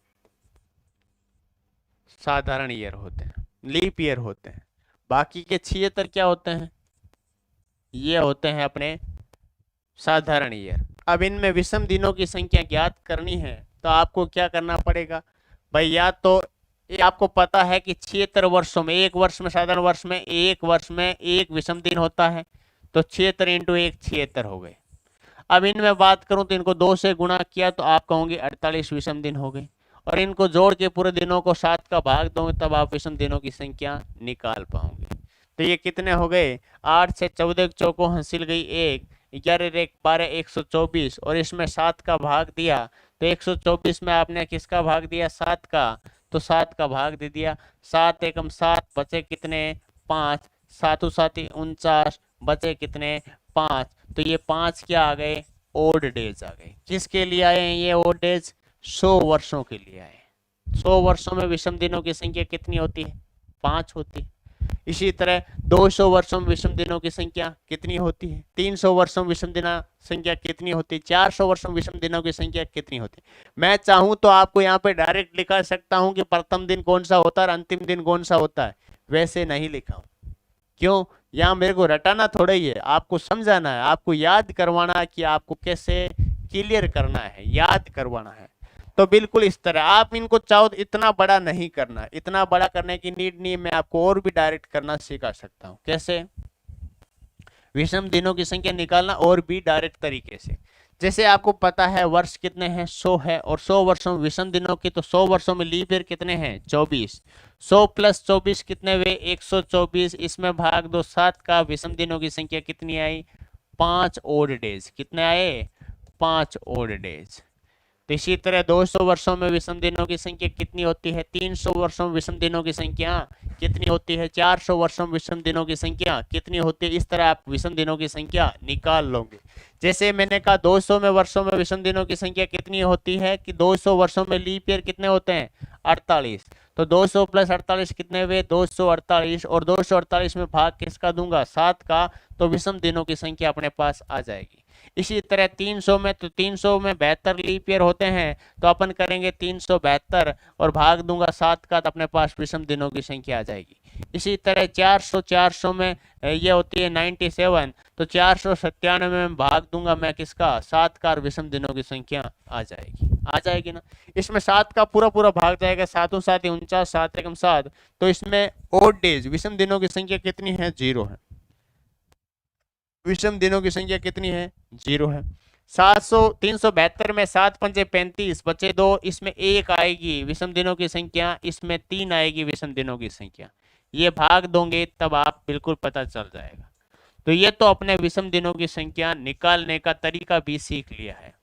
साधारण ईयर होते हैं, लीप ईयर होते हैं, बाकी के 76 क्या होते हैं, ये होते हैं अपने साधारण ईयर। अब इनमें विषम दिनों की संख्या ज्ञात करनी है, तो आपको क्या करना पड़ेगा भाई, या तो आपको पता है कि 76 वर्षों में, एक वर्ष में, साधारण वर्ष में एक वर्ष में एक विषम दिन होता है, तो 76 × 1 76 हो गए। अब इनमें बात करूं तो इनको 2 से गुणा किया, तो आप कहोगे 48 विषम दिन हो गए, और इनको जोड़ के पूरे दिनों को 7 का भाग दोगे तब आप विषम दिनों की संख्या निकाल पाओगे। तो ये कितने हो गए, 8 से 14 चौको हासिल गई 1, 11 1 12 124, और इसमें 7 का भाग दिया तो 124 में आपने किसका भाग दिया, 7 का, तो 7 का भाग दे दिया। 7 एकम 7 बचे कितने, 5, 7 7 49, बचे कितने, 5। तो ये 5 क्या आ गए, ओड डेज आ गए। किसके लिए आए हैं ये ओड डेज, 100 वर्षों के लिए आए। 100 वर्षों में विषम दिनों की संख्या कितनी होती है, 5 होती है। इसी तरह 200 वर्षों में विषम दिनों की संख्या कितनी होती है, 300 वर्षों में विषम दिना संख्या कितनी होती है, 400 वर्षों में विषम दिनों की संख्या कितनी होती है। मैं चाहूं तो आपको यहाँ पे डायरेक्ट लिखा सकता हूं कि प्रथम दिन कौन सा होता है और अंतिम दिन कौन सा होता है, वैसे नहीं लिखा हूं। क्यों, यहाँ मेरे को रटाना थोड़ा ही है, आपको समझाना है, आपको याद करवाना है कि आपको कैसे क्लियर करना है, याद करवाना है। तो बिल्कुल इस तरह आप इनको चाहो तो इतना बड़ा नहीं करना, इतना बड़ा करने की नीड नहीं, मैं आपको और भी डायरेक्ट करना सिखा सकता हूं। कैसे, विषम दिनों की संख्या निकालना और भी डायरेक्ट तरीके से। जैसे आपको पता है वर्ष कितने हैं, 100 है, और 100 वर्षों में विषम दिनों की, तो 100 वर्षों में लीप ईयर कितने हैं, 24। 100 प्लस 24 कितने हुए, 124। इसमें भाग दो 7 का, विषम दिनों की संख्या कितनी आई, 5 ओड डेज। कितने आए, 5 ओड डेज। तो इसी तरह 200 वर्षों में विषम दिनों की संख्या कितनी होती है, 300 वर्षों में विषम दिनों की संख्या कितनी होती है, 400 वर्षों में विषम दिनों की संख्या कितनी होती है। इस तरह आप विषम दिनों की संख्या निकाल लोगे। जैसे मैंने कहा 200 में वर्षों में विषम दिनों की संख्या कितनी होती है कि 200 वर्षों में लीप ईयर कितने होते हैं, 48। तो 200 प्लस 48 कितने हुए, 248, और 248 में भाग किसका दूंगा, 7 का, तो विषम दिनों की संख्या अपने पास आ जाएगी। इसी तरह 300 में, तो 300 में 72 लीप ईयर होते हैं, तो अपन करेंगे 372 और भाग दूंगा 7 का, तो अपने पास विषम दिनों की संख्या आ जाएगी। इसी तरह 400 में ये होती है 97, तो 497 में भाग दूंगा मैं किसका, 7 का, और विषम दिनों की संख्या आ जाएगी ना। इसमें 7 का पूरा पूरा भाग जाएगा, 7 7 49, 7 एकम 7। तो इसमें ओड डेज विषम दिनों की संख्या कितनी है, 0 है। विषम दिनों की संख्या कितनी है, 0 है। 372 में 7 पंजे 35, बचे 2, इसमें 1 आएगी विषम दिनों की संख्या, इसमें 3 आएगी विषम दिनों की संख्या। ये भाग दोगे तब आप बिल्कुल पता चल जाएगा। तो ये तो अपने विषम दिनों की संख्या निकालने का तरीका भी सीख लिया है।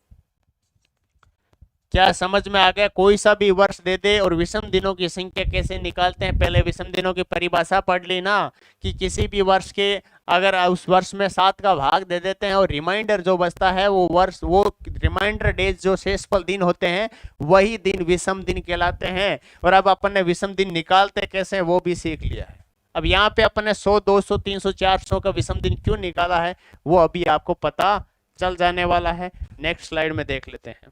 क्या समझ में आ गया, कोई सा भी वर्ष दे दे और विषम दिनों की संख्या कैसे निकालते हैं। पहले विषम दिनों की परिभाषा पढ़ ली ना, कि किसी भी वर्ष के अगर उस वर्ष में 7 का भाग दे देते हैं और रिमाइंडर जो बचता है वो वर्ष, वो रिमाइंडर डेज जो शेषफल दिन होते हैं वही दिन विषम दिन कहलाते हैं। और अब अपन ने विषम दिन निकालते कैसे वो भी सीख लिया है। अब यहाँ पे अपन ने 100 200 300 400 का विषम दिन क्यों निकाला है वो अभी आपको पता चल जाने वाला है। नेक्स्ट स्लाइड में देख लेते हैं।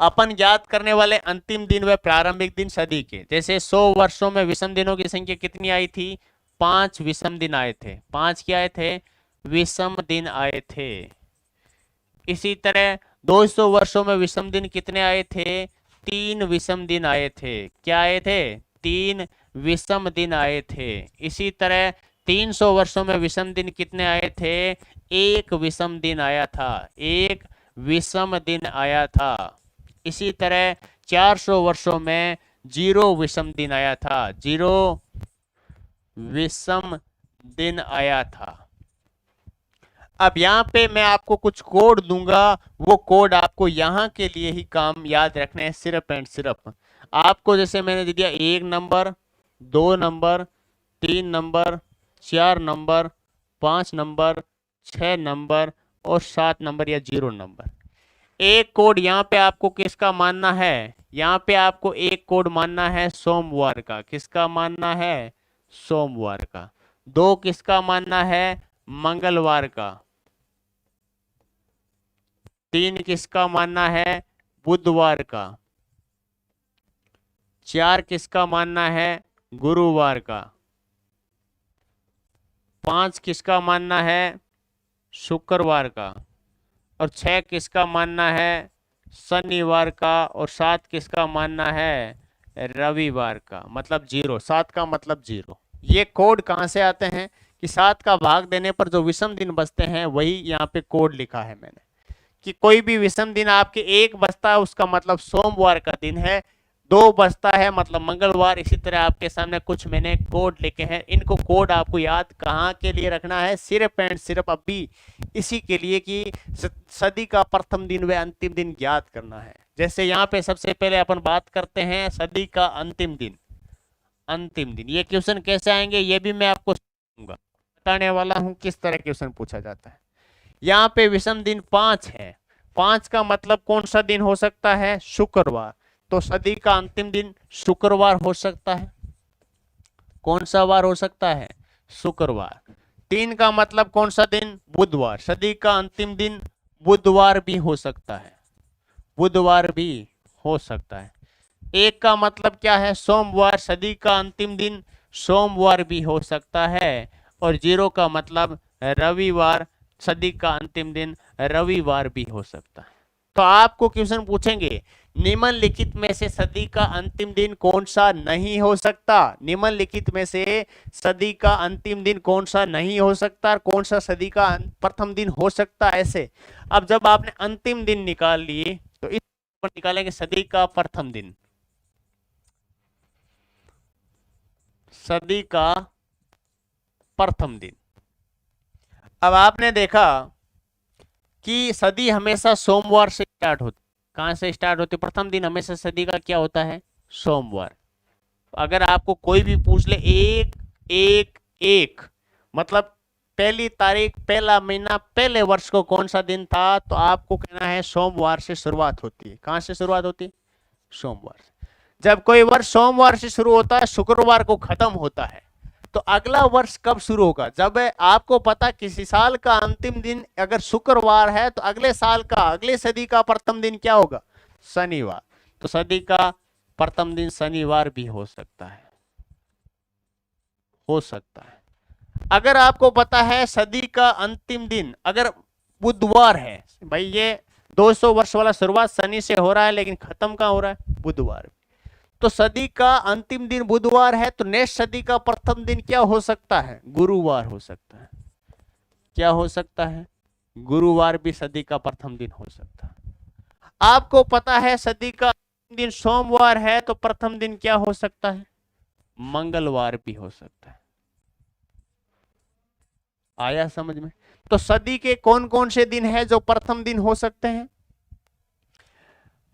अपन याद करने वाले अंतिम दिन व प्रारंभिक दिन सदी के। जैसे 100 वर्षों में विषम दिनों की संख्या कितनी आई थी, 5 विषम दिन आए थे। 5 क्या आए थे, विषम दिन आए थे। इसी तरह 200 वर्षों में विषम दिन कितने आए थे, 3 विषम दिन आए थे। क्या आए थे, 3 विषम दिन आए थे। इसी तरह 300 वर्षों में विषम दिन कितने आए थे, 1 विषम दिन आया था। 1 विषम दिन आया था। इसी तरह 400 वर्षों में 0 विषम दिन आया था। 0 विषम दिन आया था। अब यहाँ पे मैं आपको कुछ कोड दूंगा, वो कोड आपको यहाँ के लिए ही काम याद रखने हैं सिर्फ एंड सिर्फ। आपको जैसे मैंने दे दिया 1 number, 2 number, 3 number, 4 number, 5 number, 6 number और 7 नंबर या 0 नंबर। एक कोड यहाँ पे आपको किसका मानना है, यहाँ पे आपको एक कोड मानना है सोमवार का। किसका मानना है, सोमवार का। 2 किसका मानना है, मंगलवार का। 3 किसका मानना है, बुधवार का। 4 किसका मानना है, गुरुवार का। 5 किसका मानना है, शुक्रवार का। और 6 किसका मानना है, शनिवार का। और 7 किसका मानना है, रविवार का। मतलब 0, 7 का मतलब 0। ये कोड कहाँ से आते हैं कि 7 का भाग देने पर जो विषम दिन बचते हैं वही यहाँ पे कोड लिखा है मैंने। कि कोई भी विषम दिन आपके एक बचता है उसका मतलब सोमवार का दिन है, दो बचता है मतलब मंगलवार। इसी तरह आपके सामने कुछ मैंने कोड लिखे हैं, इनको कोड आपको याद कहाँ के लिए रखना है, सिर्फ एंड सिर्फ अभी इसी के लिए कि सदी का प्रथम दिन व अंतिम दिन ज्ञात करना है। जैसे यहाँ पे सबसे पहले अपन बात करते हैं सदी का अंतिम दिन। अंतिम दिन ये क्वेश्चन कैसे आएंगे ये भी मैं आपको बताने वाला हूं, किस तरह क्वेश्चन पूछा जाता है। यहाँ पे विषम दिन 5 है, 5 का मतलब कौन सा दिन हो सकता है, शुक्रवार। तो सदी का अंतिम दिन शुक्रवार हो सकता है। कौन सा वार हो सकता है, शुक्रवार। 3 का मतलब कौन सा दिन, बुधवार। सदी का अंतिम दिन बुधवार भी हो सकता है, बुधवार भी हो सकता है। 1 का मतलब क्या है, सोमवार। सदी का अंतिम दिन सोमवार भी हो सकता है। और 0 का मतलब रविवार, सदी का अंतिम दिन रविवार भी हो सकता है। तो आपको क्वेश्चन पूछेंगे निम्नलिखित में से सदी का अंतिम दिन कौन सा नहीं हो सकता, निम्नलिखित में से सदी का अंतिम दिन कौन सा नहीं हो सकता, कौन सा सदी का प्रथम दिन हो सकता ऐसे। अब जब आपने अंतिम दिन निकाल लिए तो इस पर निकालेंगे सदी का प्रथम दिन, सदी का प्रथम दिन। अब आपने देखा कि सदी हमेशा सोमवार से स्टार्ट होती, कहां से स्टार्ट होती, प्रथम दिन हमेशा सदी का क्या होता है, सोमवार। अगर आपको कोई भी पूछ ले 1-1-1 मतलब पहली तारीख, पहला महीना, पहले वर्ष को कौन सा दिन था, तो आपको कहना है सोमवार से शुरुआत होती है। कहां से शुरुआत होती है, सोमवार से। जब कोई वर्ष सोमवार से शुरू होता है, शुक्रवार को खत्म होता है, तो अगला वर्ष कब शुरू होगा, जब आपको पता किसी साल का अंतिम दिन अगर शुक्रवार है तो अगले साल का, अगले सदी का प्रथम दिन क्या होगा, शनिवार। तो सदी का प्रथम दिन शनिवार भी हो सकता है, हो सकता है। अगर आपको पता है सदी का अंतिम दिन अगर बुधवार है, भाई ये 200 वर्ष वाला शुरुआत शनि से हो रहा है लेकिन खत्म कहां हो रहा है, बुधवार। तो सदी का अंतिम दिन बुधवार है तो नेक्स्ट सदी का प्रथम दिन क्या हो सकता है, गुरुवार हो सकता है। क्या हो सकता है, गुरुवार भी सदी का प्रथम दिन हो सकता है। आपको पता है सदी का अंतिम दिन सोमवार है तो प्रथम दिन क्या हो सकता है, मंगलवार भी हो सकता है। आया समझ में। तो सदी के कौन कौन से दिन है जो प्रथम दिन हो सकते हैं,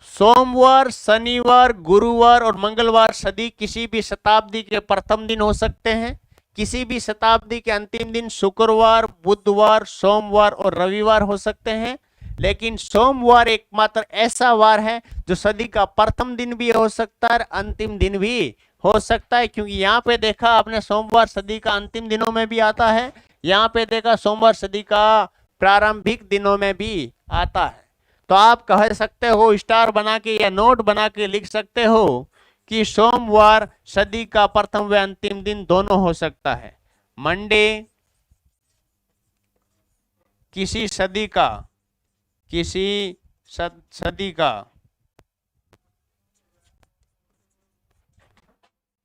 सोमवार, शनिवार, गुरुवार और मंगलवार सदी किसी भी शताब्दी के प्रथम दिन हो सकते हैं। किसी भी शताब्दी के अंतिम दिन शुक्रवार, बुधवार, सोमवार और रविवार हो सकते हैं। लेकिन सोमवार एकमात्र ऐसा वार है जो सदी का प्रथम दिन भी हो सकता है, अंतिम दिन भी हो सकता है। क्योंकि यहाँ पे देखा आपने सोमवार सदी का अंतिम दिनों में भी आता है, यहाँ पे देखा सोमवार सदी का प्रारंभिक दिनों में भी आता है। तो आप कह सकते हो, स्टार बना के या नोट बना के लिख सकते हो कि सोमवार सदी का प्रथम व अंतिम दिन दोनों हो सकता है। मंडे किसी सदी का, किसी सदी का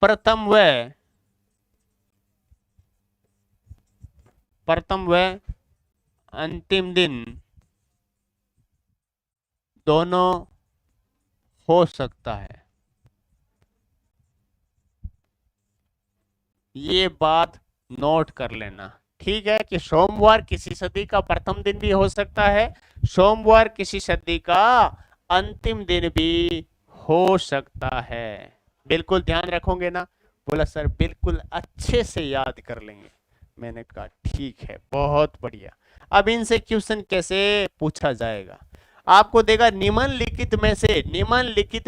प्रथम व अंतिम दिन दोनों हो सकता है। ये बात नोट कर लेना, ठीक है, कि सोमवार किसी सदी का प्रथम दिन भी हो सकता है, सोमवार किसी सदी का अंतिम दिन भी हो सकता है। बिल्कुल ध्यान रखोगे ना, बोला सर बिल्कुल अच्छे से याद कर लेंगे। मैंने कहा ठीक है, बहुत बढ़िया। अब इनसे क्वेश्चन कैसे पूछा जाएगा, आपको देगा निम्नलिखित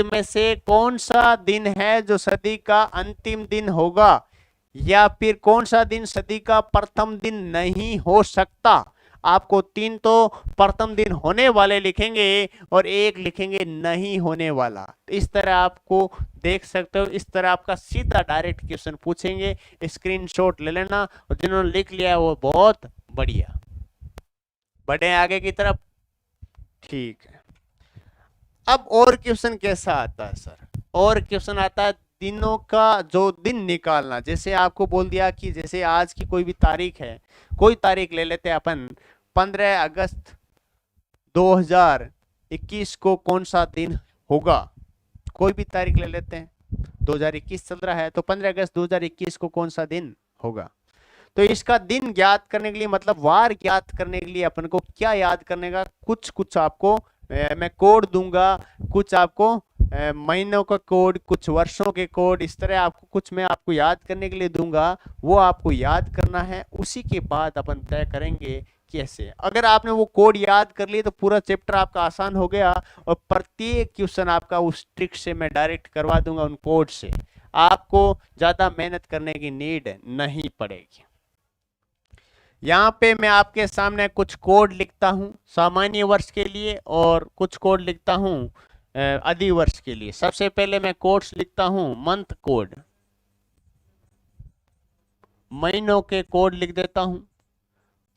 में से कौन सा दिन है जो सदी का अंतिम दिन होगा, या फिर कौन सा दिन सदी का प्रथम दिन नहीं हो सकता। आपको 3 तो प्रथम दिन होने वाले लिखेंगे और 1 लिखेंगे नहीं होने वाला। इस तरह आपको देख सकते हो, इस तरह आपका सीधा डायरेक्ट क्वेश्चन पूछेंगे, स्क्रीनशॉट ले लेना। और जिन्होंने लिख लिया वो बहुत बढ़िया, बढ़े आगे की तरफ, ठीक है। अब और क्वेश्चन कैसा आता है सर, और क्वेश्चन आता है दिनों का जो दिन निकालना। जैसे आपको बोल दिया कि जैसे आज की कोई भी तारीख है, कोई तारीख ले लेते हैं अपन 15 अगस्त 2021 को कौन सा दिन होगा? कोई भी तारीख ले लेते हैं, 2021 चल रहा है तो 15 अगस्त 2021 को कौन सा दिन होगा? तो इसका दिन ज्ञात करने के लिए, मतलब वार ज्ञात करने के लिए अपन को क्या याद करने का, कुछ कुछ आपको मैं कोड दूंगा, कुछ आपको महीनों का कोड, कुछ वर्षों के कोड, इस तरह आपको कुछ मैं आपको याद करने के लिए दूंगा, वो आपको याद करना है। उसी के बाद अपन तय करेंगे कैसे। अगर आपने वो कोड याद कर लिए तो पूरा चैप्टर आपका आसान हो गया, और प्रत्येक क्वेश्चन आपका उस ट्रिक से मैं डायरेक्ट करवा दूंगा, उन कोड से आपको ज्यादा मेहनत करने की नीड नहीं पड़ेगी। यहाँ पे मैं आपके सामने कुछ कोड लिखता हूँ सामान्य वर्ष के लिए, और कुछ कोड लिखता हूँ अधिवर्ष के लिए। सबसे पहले मैं कोड्स लिखता हूँ मंथ कोड, महीनों के कोड लिख देता हूँ,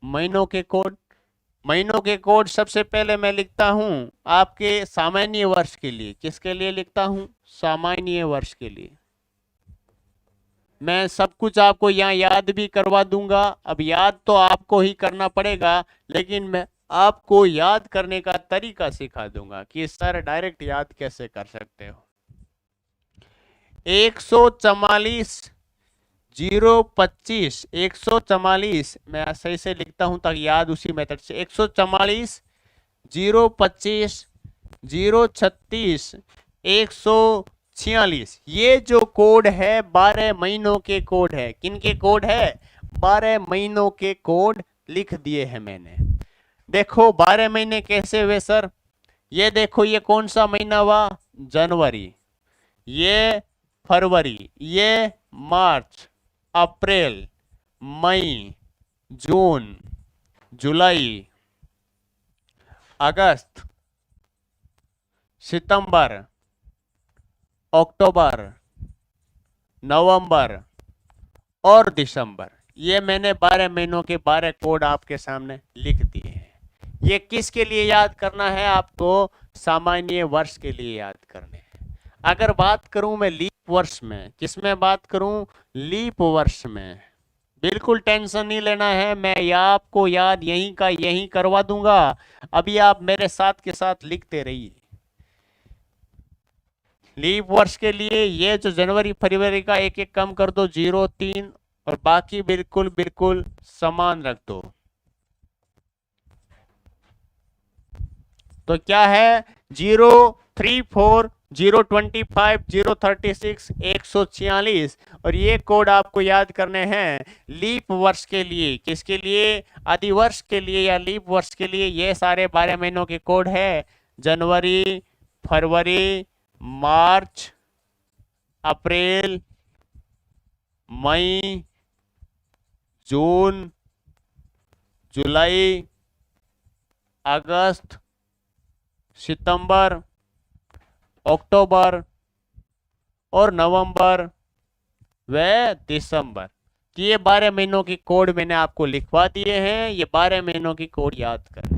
महीनों के कोड। महीनों के कोड सबसे पहले मैं लिखता हूँ आपके सामान्य वर्ष के लिए। किसके लिए लिखता हूँ? सामान्य वर्ष के लिए। मैं सब कुछ आपको यहाँ याद भी करवा दूंगा। अब याद तो आपको ही करना पड़ेगा, लेकिन मैं आपको याद करने का तरीका सिखा दूंगा कि सर डायरेक्ट याद कैसे कर सकते हो। 144 025 144, मैं सही से लिखता हूं ताकि याद उसी मेथड से। 144 025 036 146, ये जो कोड है 12 महीनों के कोड है। किन के कोड है? 12 महीनों के कोड लिख दिए हैं मैंने। देखो 12 महीने कैसे हुए सर? ये देखो, ये कौन सा महीना हुआ? जनवरी, ये फरवरी, ये मार्च, अप्रैल, मई, जून, जुलाई, अगस्त, सितंबर, अक्टूबर, नवंबर और दिसंबर। ये मैंने 12 महीनों के 12 कोड आपके सामने लिख दिए हैं। ये किसके लिए याद करना है आपको? सामान्य वर्ष के लिए याद करने हैं। अगर बात करूं मैं लीप वर्ष में, किसमें बात करूं? लीप वर्ष में। बिल्कुल टेंशन नहीं लेना है, मैं आपको याद यहीं का यहीं करवा दूंगा। अभी आप मेरे साथ के साथ लिखते रहिए। लीप वर्ष के लिए ये जो जनवरी फरवरी का एक एक कम कर दो, 0 3, और बाकी बिल्कुल बिल्कुल समान रख दो। तो क्या है? 0 3 4 025 036 146, और ये कोड आपको याद करने हैं लीप वर्ष के लिए। किसके लिए? अधिवर्ष के लिए या लीप वर्ष के लिए। ये सारे 12 महीनों के कोड है। जनवरी, फरवरी, मार्च, अप्रैल, मई, जून, जुलाई, अगस्त, सितंबर, अक्टूबर और नवंबर व दिसंबर। ये 12 महीनों की कोड मैंने आपको लिखवा दिए हैं। ये 12 महीनों की कोड याद करें।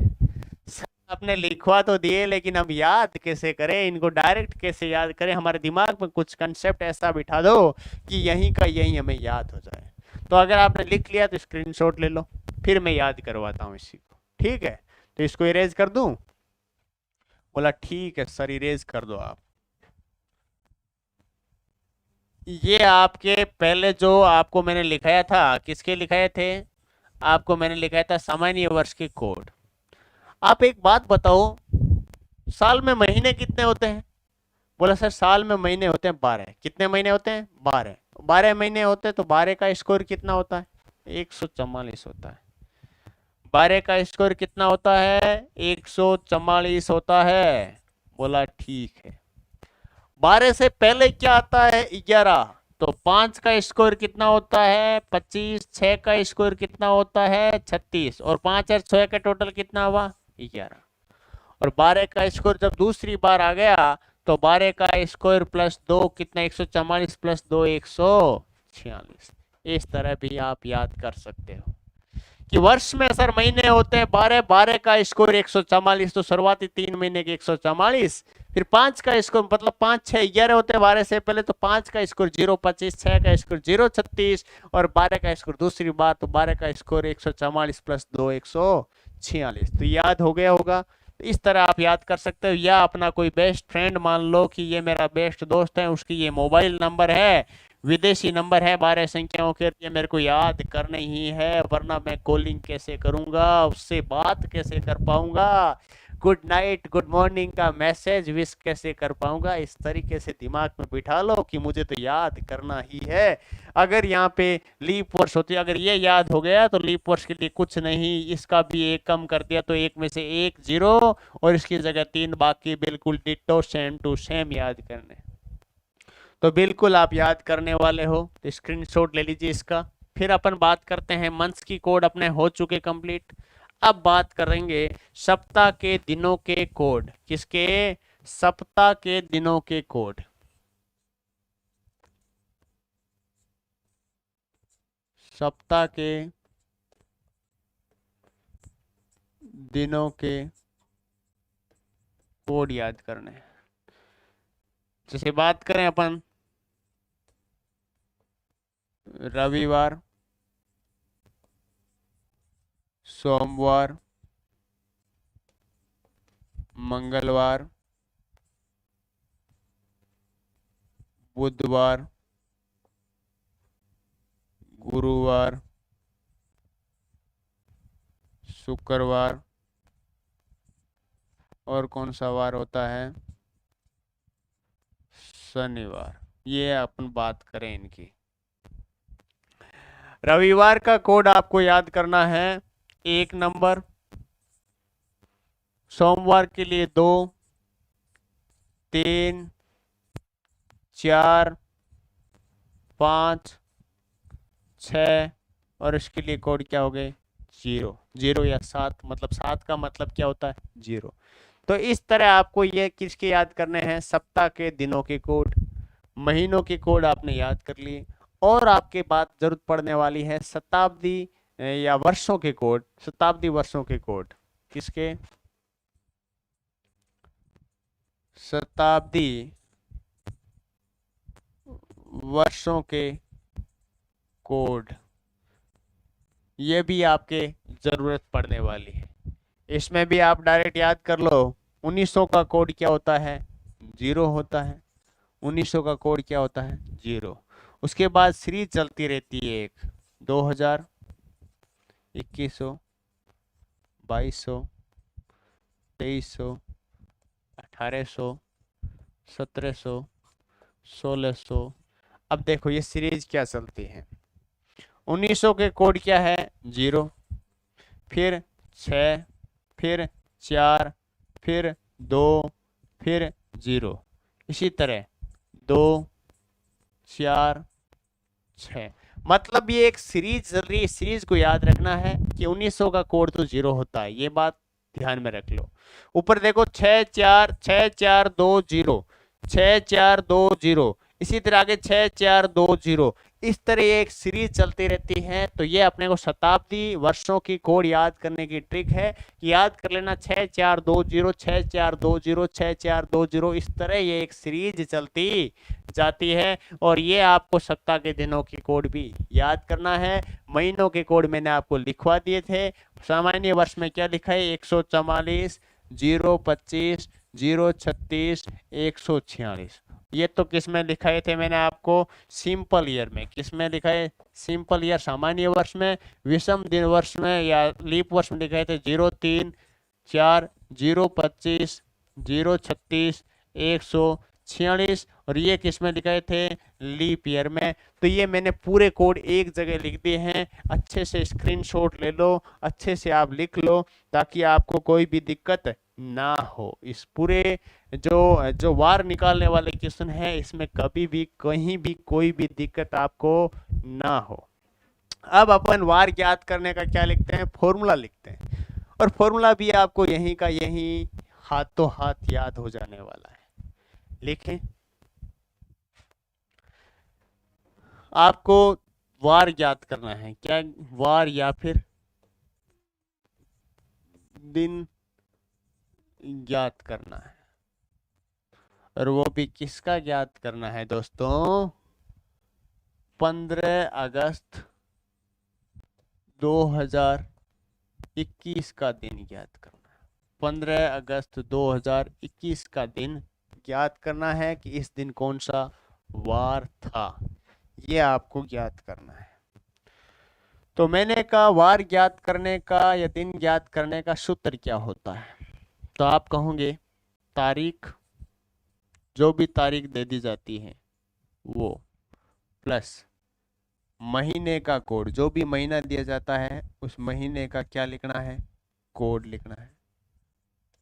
आपने लिखवा तो दिए, लेकिन हम याद कैसे करें इनको? डायरेक्ट कैसे याद करें? हमारे दिमाग में कुछ कंसेप्ट ऐसा बिठा दो कि यहीं का यहीं हमें याद हो जाए। तो अगर आपने लिख लिया तो स्क्रीनशॉट ले लो, फिर मैं याद करवाता हूँ इसी को। ठीक है, तो इसको इरेज कर दूं? बोला ठीक है सर, इरेज कर दो आप। ये आपके पहले जो आपको मैंने लिखाया था, किसके लिखाए थे? आपको मैंने लिखाया था सामान्य वर्ष के कोड। आप एक बात बताओ, साल में महीने कितने होते हैं? बोला सर साल में महीने होते हैं 12। कितने महीने होते हैं? 12। 12 महीने होते हैं तो 12 का स्कोर कितना होता है? 144 होता है। 12 का स्कोर कितना होता है? 144 होता है। बोला ठीक है। 12 से पहले क्या आता है? 11। तो 5 का स्कोर कितना होता है? 25। 6 का स्कोर कितना होता है? 36। और 5 और 6 का टोटल कितना हुआ? 11। और 12 का स्कोर जब दूसरी बार आ गया तो 12 का स्कोर प्लस 2 कितना? 144 प्लस 2 146। इस तरह भी आप याद कर सकते हो कि वर्ष में सर महीने होते हैं 12। 12 का स्कोर 144, तो शुरुआती 3 महीने के 144। फिर 5 का स्कोर, मतलब 5 6 11 होते हैं 12 से पहले, तो 5 का स्कोर 025, 6 का स्कोर 036 और 12 का स्कोर दूसरी बार, तो 12 का स्कोर 144 प्लस 2 146। तो याद हो गया होगा। तो इस तरह आप याद कर सकते हो, या अपना कोई बेस्ट फ्रेंड मान लो कि ये मेरा बेस्ट दोस्त है, उसकी ये मोबाइल नंबर है, विदेशी नंबर है 12 संख्याओं के, ये मेरे को याद करना ही है, वरना मैं कॉलिंग कैसे करूंगा, उससे बात कैसे कर पाऊंगा, गुड नाइट गुड मॉर्निंग का मैसेज विश कैसे कर पाऊंगा। इस तरीके से दिमाग में बिठा लो कि मुझे तो याद करना ही है। अगर यहाँ पे लीप वर्ष होती, अगर ये याद हो गया तो लीप वर्ष के लिए कुछ नहीं, इसका भी एक कम कर दिया तो एक में से एक जीरो और इसकी जगह 3, बाकी बिल्कुल डिट्टो सेम टू सेम याद करने। तो बिल्कुल आप याद करने वाले हो तो स्क्रीनशॉट ले लीजिए इसका। फिर अपन बात करते हैं, मंथ्स की कोड अपने हो चुके कंप्लीट। अब बात करेंगे सप्ताह के दिनों के कोड। किसके? सप्ताह के दिनों के कोड। सप्ताह के दिनों के कोड याद करने हैं। जैसे बात करें अपन रविवार, सोमवार, मंगलवार, बुधवार, गुरुवार, शुक्रवार, और कौन सा वार होता है? शनिवार। ये अपन बात करें इनकी। रविवार का कोड आपको याद करना है 1 नंबर, सोमवार के लिए 2, 3, 4, 5, 6 और इसके लिए कोड क्या हो गए? 0। 0 या 7, मतलब 7 का मतलब क्या होता है? 0। तो इस तरह आपको ये किसके याद करने हैं? सप्ताह के दिनों के कोड। महीनों के कोड आपने याद कर लिए, और आपके बाद जरूरत पड़ने वाली है शताब्दी या वर्षों के कोड। शताब्दी वर्षों के कोड। किसके? शताब्दी वर्षों के कोड। ये भी आपके जरूरत पड़ने वाली है। इसमें भी आप डायरेक्ट याद कर लो। 1900 का कोड क्या होता है? 0 होता है। 1900 का कोड क्या होता है? 0। उसके बाद सीरीज चलती रहती है, एक 2000, 2100, 2200, 2300, 1800, 1700, 1600। अब देखो ये सीरीज क्या चलती है। 1900 के कोड क्या है? 0, फिर 6, फिर 4, फिर 2, फिर 0। इसी तरह 2, 4, 6। मतलब ये एक सीरीज चल रही है। सीरीज को याद रखना है कि 1900 का कोड तो 0 होता है, ये बात ध्यान में रख लो। ऊपर देखो 6 4 6 4 2 0, 6 4 2 0, इसी तरह आगे 6 4 2 0। इस तरह ये एक सीरीज चलती रहती है। तो ये अपने को शताब्दी वर्षों की कोड याद करने की ट्रिक है। याद कर लेना 6 4 2 0, 6 4 2 0, 6 4 2 0। इस तरह ये एक सीरीज चलती जाती है। और ये आपको सप्ताह के दिनों की कोड भी याद करना है। महीनों के कोड मैंने आपको लिखवा दिए थे। सामान्य वर्ष में क्या लिखा है? 144, 025, 036, 146। ये तो किस में लिखाए थे मैंने आपको? सिंपल ईयर में। किस में लिखा है? सिंपल ईयर सामान्य वर्ष में। विषम दिन वर्ष में या लीप वर्ष में लिखाए थे 03, 4, 025, 036, 146। और ये किस में लिखाए थे? लीप ईयर में। तो ये मैंने पूरे कोड एक जगह लिख दिए हैं। अच्छे से स्क्रीनशॉट ले लो, अच्छे से आप लिख लो, ताकि आपको कोई भी दिक्कत ना हो। इस पूरे जो वार निकालने वाले क्वेश्चन है, इसमें कभी भी कहीं भी कोई भी दिक्कत आपको ना हो। अब अपन वार याद करने का क्या लिखते हैं? फॉर्मूला लिखते हैं। और फॉर्मूला भी आपको यहीं का यहीं हाथों हाथ याद हो जाने वाला है। लिखें। आपको वार याद करना है। क्या? वार या फिर दिन याद करना है। और वो भी किसका याद करना है दोस्तों? 15 अगस्त 2021 का दिन याद करना है। 15 अगस्त 2021 का दिन ज्ञात करना है कि इस दिन कौन सा वार था, ये आपको ज्ञात करना है। तो मैंने कहा वार ज्ञात करने का या दिन ज्ञात करने का सूत्र क्या होता है। तो आप कहोगे तारीख, जो भी तारीख दे दी जाती है वो, प्लस महीने का कोड, जो भी महीना दिया जाता है उस महीने का क्या लिखना है, कोड लिखना है,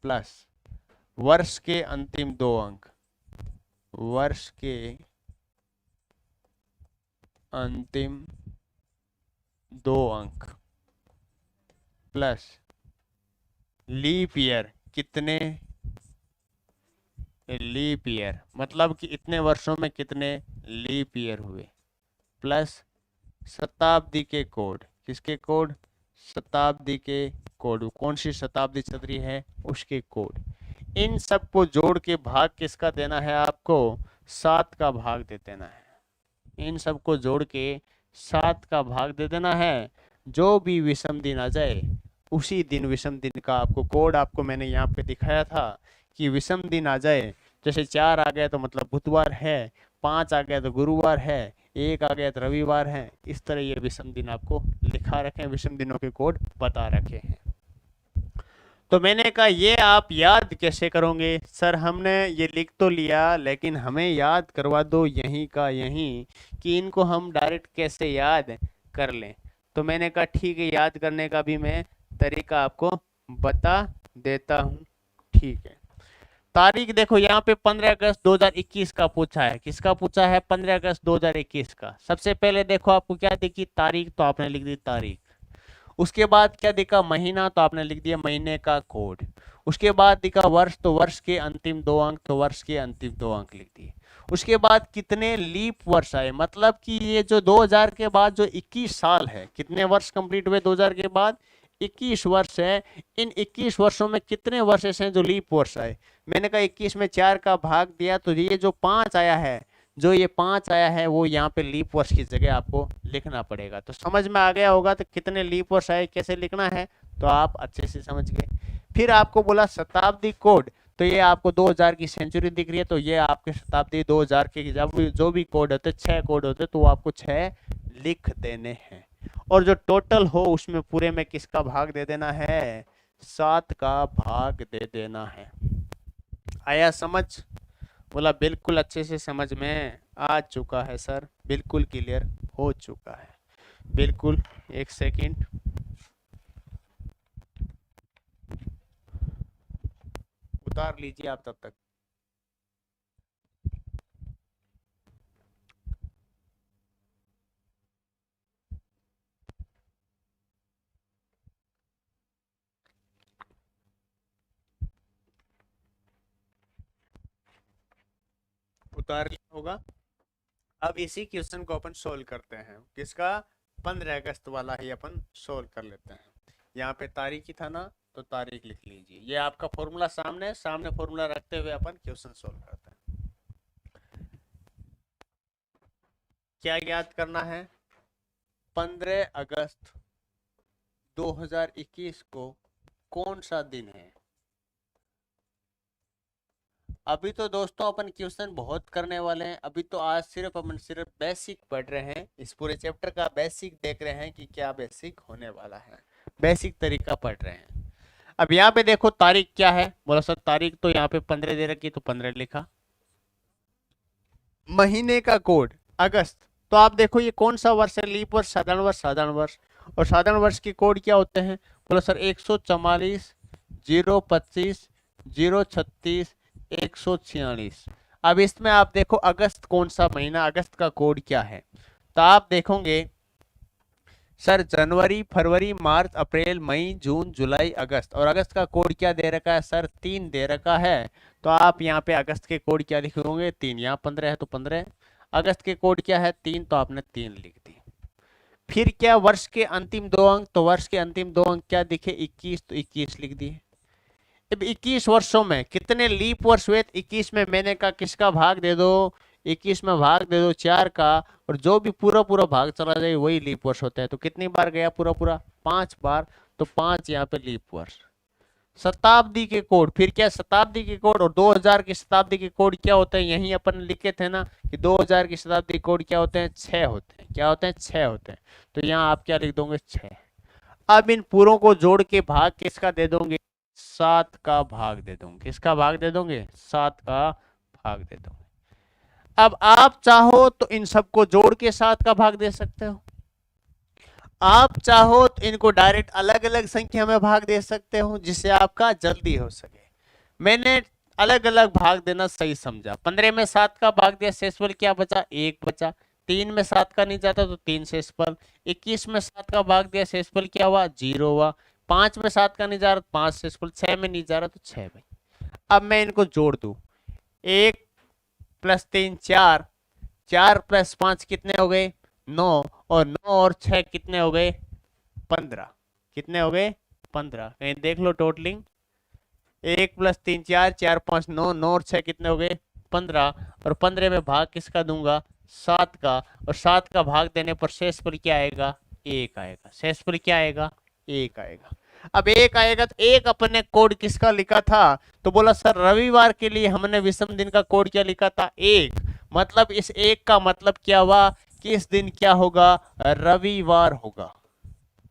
प्लस वर्ष के अंतिम 2 अंक, वर्ष के अंतिम 2 अंक, प्लस लीप ईयर, कितने लीप ईयर मतलब कि इतने वर्षों में कितने लीप ईयर हुए, प्लस शताब्दी के कोड, किसके कोड, शताब्दी के कोड, कौन सी शताब्दी चल रही है उसके कोड। इन सब को जोड़ के भाग किसका देना है आपको, 7 का भाग दे देना है। इन सब को जोड़ के 7 का भाग दे देना है। जो भी विषम दिन आ जाए उसी दिन विषम दिन का आपको कोड, आपको मैंने यहाँ पे दिखाया था कि विषम दिन आ जाए, जैसे 4 आ गया तो मतलब बुधवार है, 5 आ गया तो गुरुवार है, 1 आ गया तो रविवार है। इस तरह ये विषम दिन आपको लिखा रखे हैं, विषम दिनों के कोड बता रखे हैं। तो मैंने कहा ये आप याद कैसे करोगे सर, हमने ये लिख तो लिया लेकिन हमें याद करवा दो यहीं का यहीं, कि इनको हम डायरेक्ट कैसे याद कर लें। तो मैंने कहा ठीक है, याद करने का भी मैं तरीका आपको बता देता हूँ। ठीक है, तारीख देखो यहाँ पे 15 अगस्त 2021 का पूछा है। किसका पूछा है, 15 अगस्त 2021 का। सबसे पहले देखो आपको क्या दिखी, तारीख, तो आपने लिख दी तारीख। उसके बाद क्या दिखा, महीना, तो आपने लिख दिया महीने का कोड। उसके बाद दिखा वर्ष, तो वर्ष के अंतिम 2 अंक, तो वर्ष के अंतिम 2 अंक लिख दिए। उसके बाद कितने लीप वर्ष आए, मतलब कि ये जो 2000 के बाद जो 21 साल है, कितने वर्ष कंप्लीट हुए 2000 के बाद, 21 वर्ष है। इन 21 वर्षों में कितने वर्ष ऐसे हैं जो लीप वर्ष आए। मैंने कहा 21 में 4 का भाग दिया, तो ये जो 5 आया है, जो ये 5 आया है वो यहाँ पे लीप वर्ष की जगह आपको लिखना पड़ेगा। तो समझ में आ गया होगा तो कितने लीप वर्ष आए कैसे लिखना है, तो आप अच्छे से समझ गए। फिर आपको बोला शताब्दी कोड, तो ये आपको 2000 की सेंचुरी दिख रही है, तो ये आपके शताब्दी 2000 के जब जो भी कोड होते, 6 कोड होते, तो आपको 6 लिख देने हैं। और जो टोटल हो उसमें पूरे में किसका भाग दे देना है, 7 का भाग दे देना है। आया समझ, बोला बिल्कुल अच्छे से समझ में आ चुका है सर, बिल्कुल क्लियर हो चुका है, बिल्कुल। एक सेकंड, उतार लीजिए आप तब तक। उतार लिया होगा। अब इसी क्वेश्चन को अपन सोल्व करते हैं, किसका, 15 अगस्त वाला ही अपन सोल्व कर लेते हैं। यहाँ पे तारीख ही था ना, तो तारीख लिख लीजिए। ये आपका फॉर्मूला सामने सामने फॉर्मूला रखते हुए अपन क्वेश्चन सोल्व करते हैं। क्या याद करना है, 15 अगस्त 2021 को कौन सा दिन है। अभी तो दोस्तों अपन क्वेश्चन बहुत करने वाले हैं, अभी तो आज सिर्फ अपन सिर्फ बेसिक पढ़ रहे हैं, इस पूरे चैप्टर का बेसिक देख रहे हैं कि क्या बेसिक होने वाला है, बेसिक तरीका पढ़ रहे हैं। अब यहाँ पे देखो तारीख क्या है, बोला सर तारीख तो यहाँ पे 15 दे रखी, तो 15 लिखा। महीने का कोड अगस्त, तो आप देखो ये कौन सा वर्ष है, लीप वर्ष, साधारण वर्ष, साधारण वर्ष। और साधारण वर्ष की कोड क्या होते हैं, बोला सर 144, 025, 036, 146। अब इसमें आप देखो अगस्त कौन सा महीना, अगस्त का कोड क्या है, तो आप देखोगे सर जनवरी, फरवरी, मार्च, अप्रैल, मई, जून, जुलाई, अगस्त। और अगस्त का कोड क्या दे रखा है सर, 3 दे रखा है। तो आप यहाँ पे अगस्त के कोड क्या लिखोगे, 3। यहाँ 15 है तो 15। अगस्त के कोड क्या है, 3, तो आपने 3 लिख दी। फिर क्या, वर्ष के अंतिम 2 अंक, तो वर्ष के अंतिम 2 अंक क्या दिखे, 21, तो 21 लिख दिए। अब 21 वर्षों में कितने लीप वर्ष हुए, 21 में मैंने कहा किसका भाग दे दो, 21 में भाग दे दो 4 का, और जो भी पूरा पूरा भाग चला जाए वही लीप वर्ष होता है। तो कितनी बार गया पूरा पूरा, 5 बार, तो 5 यहाँ पे लीप वर्ष। शताब्दी के कोड, फिर क्या शताब्दी के कोड और 2000 की शताब्दी के कोड क्या होते हैं, यहीं अपन लिखे थे ना कि 2000 की शताब्दी कोड क्या होते हैं, 6 होते हैं। क्या होते हैं, 6 होते हैं। तो यहाँ आप क्या लिख दोगे, 6। अब इन पूरों को जोड़ के भाग किसका दे दोगे, 7 का भाग दे दोगे। किसका भाग दे दोगे, 7 का भाग दे दोगे। अब आप चाहो तो इन सबको जोड़ के 7 का भाग दे सकते हो, आप चाहो तो इनको डायरेक्ट अलग अलग संख्या में भाग दे सकते हो जिससे आपका जल्दी हो सके। मैंने अलग अलग भाग देना सही समझा। 15 में 7 का भाग दिया, शेषफल क्या बचा, 1 बचा। 3 में 7 का नहीं जाता तो 3 शेषफल। 21 में 7 का भाग दिया, शेषफल क्या हुआ, 0 हुआ। 5 में 7 का नहीं जा रहा, 5 शेषफल। 6 में नहीं जा रहा तो 6 भाई। अब मैं इनको जोड़ दूं, 1 + 3 4, 4 + 5 कितने हो गए, 9, और 9 और 6 कितने हो गए, 15। कितने हो गए, 15। कहीं देख लो टोटलिंग, 1 + 3 4, 4 5 9, 9 और 6 कितने हो गए, 15। और 15 में भाग किसका दूंगा, 7 का। और 7 का भाग देने पर शेषफल क्या आएगा, 1 आएगा। शेषफल क्या आएगा, 1 आएगा। अब 1 आएगा तो एक अपने कोड किसका लिखा था, तो बोला सर रविवार के लिए हमने विषम दिन का कोड क्या लिखा था, 1। मतलब इस 1 का मतलब क्या हुआ कि इस दिन क्या होगा, रविवार होगा।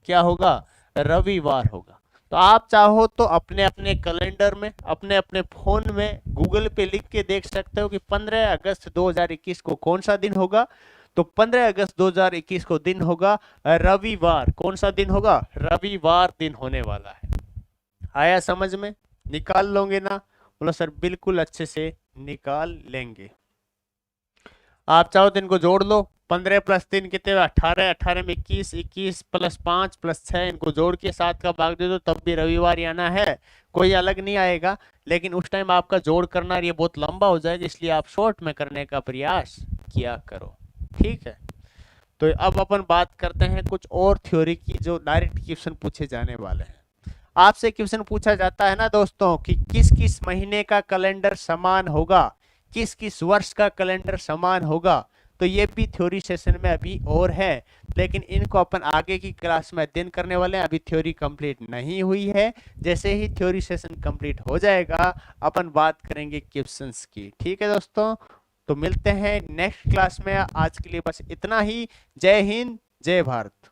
क्या होगा, रविवार होगा। तो आप चाहो तो अपने अपने कैलेंडर में, अपने अपने फोन में गूगल पे लिख के देख सकते हो कि 15 अगस्त 2021 को कौन सा दिन होगा। तो 15 अगस्त 2021 को दिन होगा रविवार। कौन सा दिन होगा, रविवार दिन होने वाला है। आया समझ में, निकाल लोगे ना, बोलो सर बिल्कुल अच्छे से निकाल लेंगे। आप चाहो तो इनको जोड़ लो, 15 + 3 कितने, 18, 18 में 21, 21 + 5 + 6, इनको जोड़ के 7 का भाग दे दो, तब भी रविवार आना है, कोई अलग नहीं आएगा। लेकिन उस टाइम आपका जोड़ करना ये बहुत लंबा हो जाएगा, इसलिए आप शॉर्ट में करने का प्रयास किया करो, ठीक है। तो अब अपन बात करते हैं कुछ और थ्योरी की जो डायरेक्ट क्वेश्चन पूछे जाने वाले हैं। आपसे क्वेश्चन पूछा जाता है ना दोस्तों कि किस किस महीने का कैलेंडर समान होगा, किस किस वर्ष का कैलेंडर समान होगा। तो ये भी थ्योरी सेशन में अभी और है, लेकिन इनको अपन आगे की क्लास में अध्ययन करने वाले हैं। अभी थ्योरी कंप्लीट नहीं हुई है, जैसे ही थ्योरी सेशन कंप्लीट हो जाएगा अपन बात करेंगे क्वेश्चंस की, ठीक है दोस्तों। तो मिलते हैं नेक्स्ट क्लास में, आज के लिए बस इतना ही। जय हिंद, जय भारत।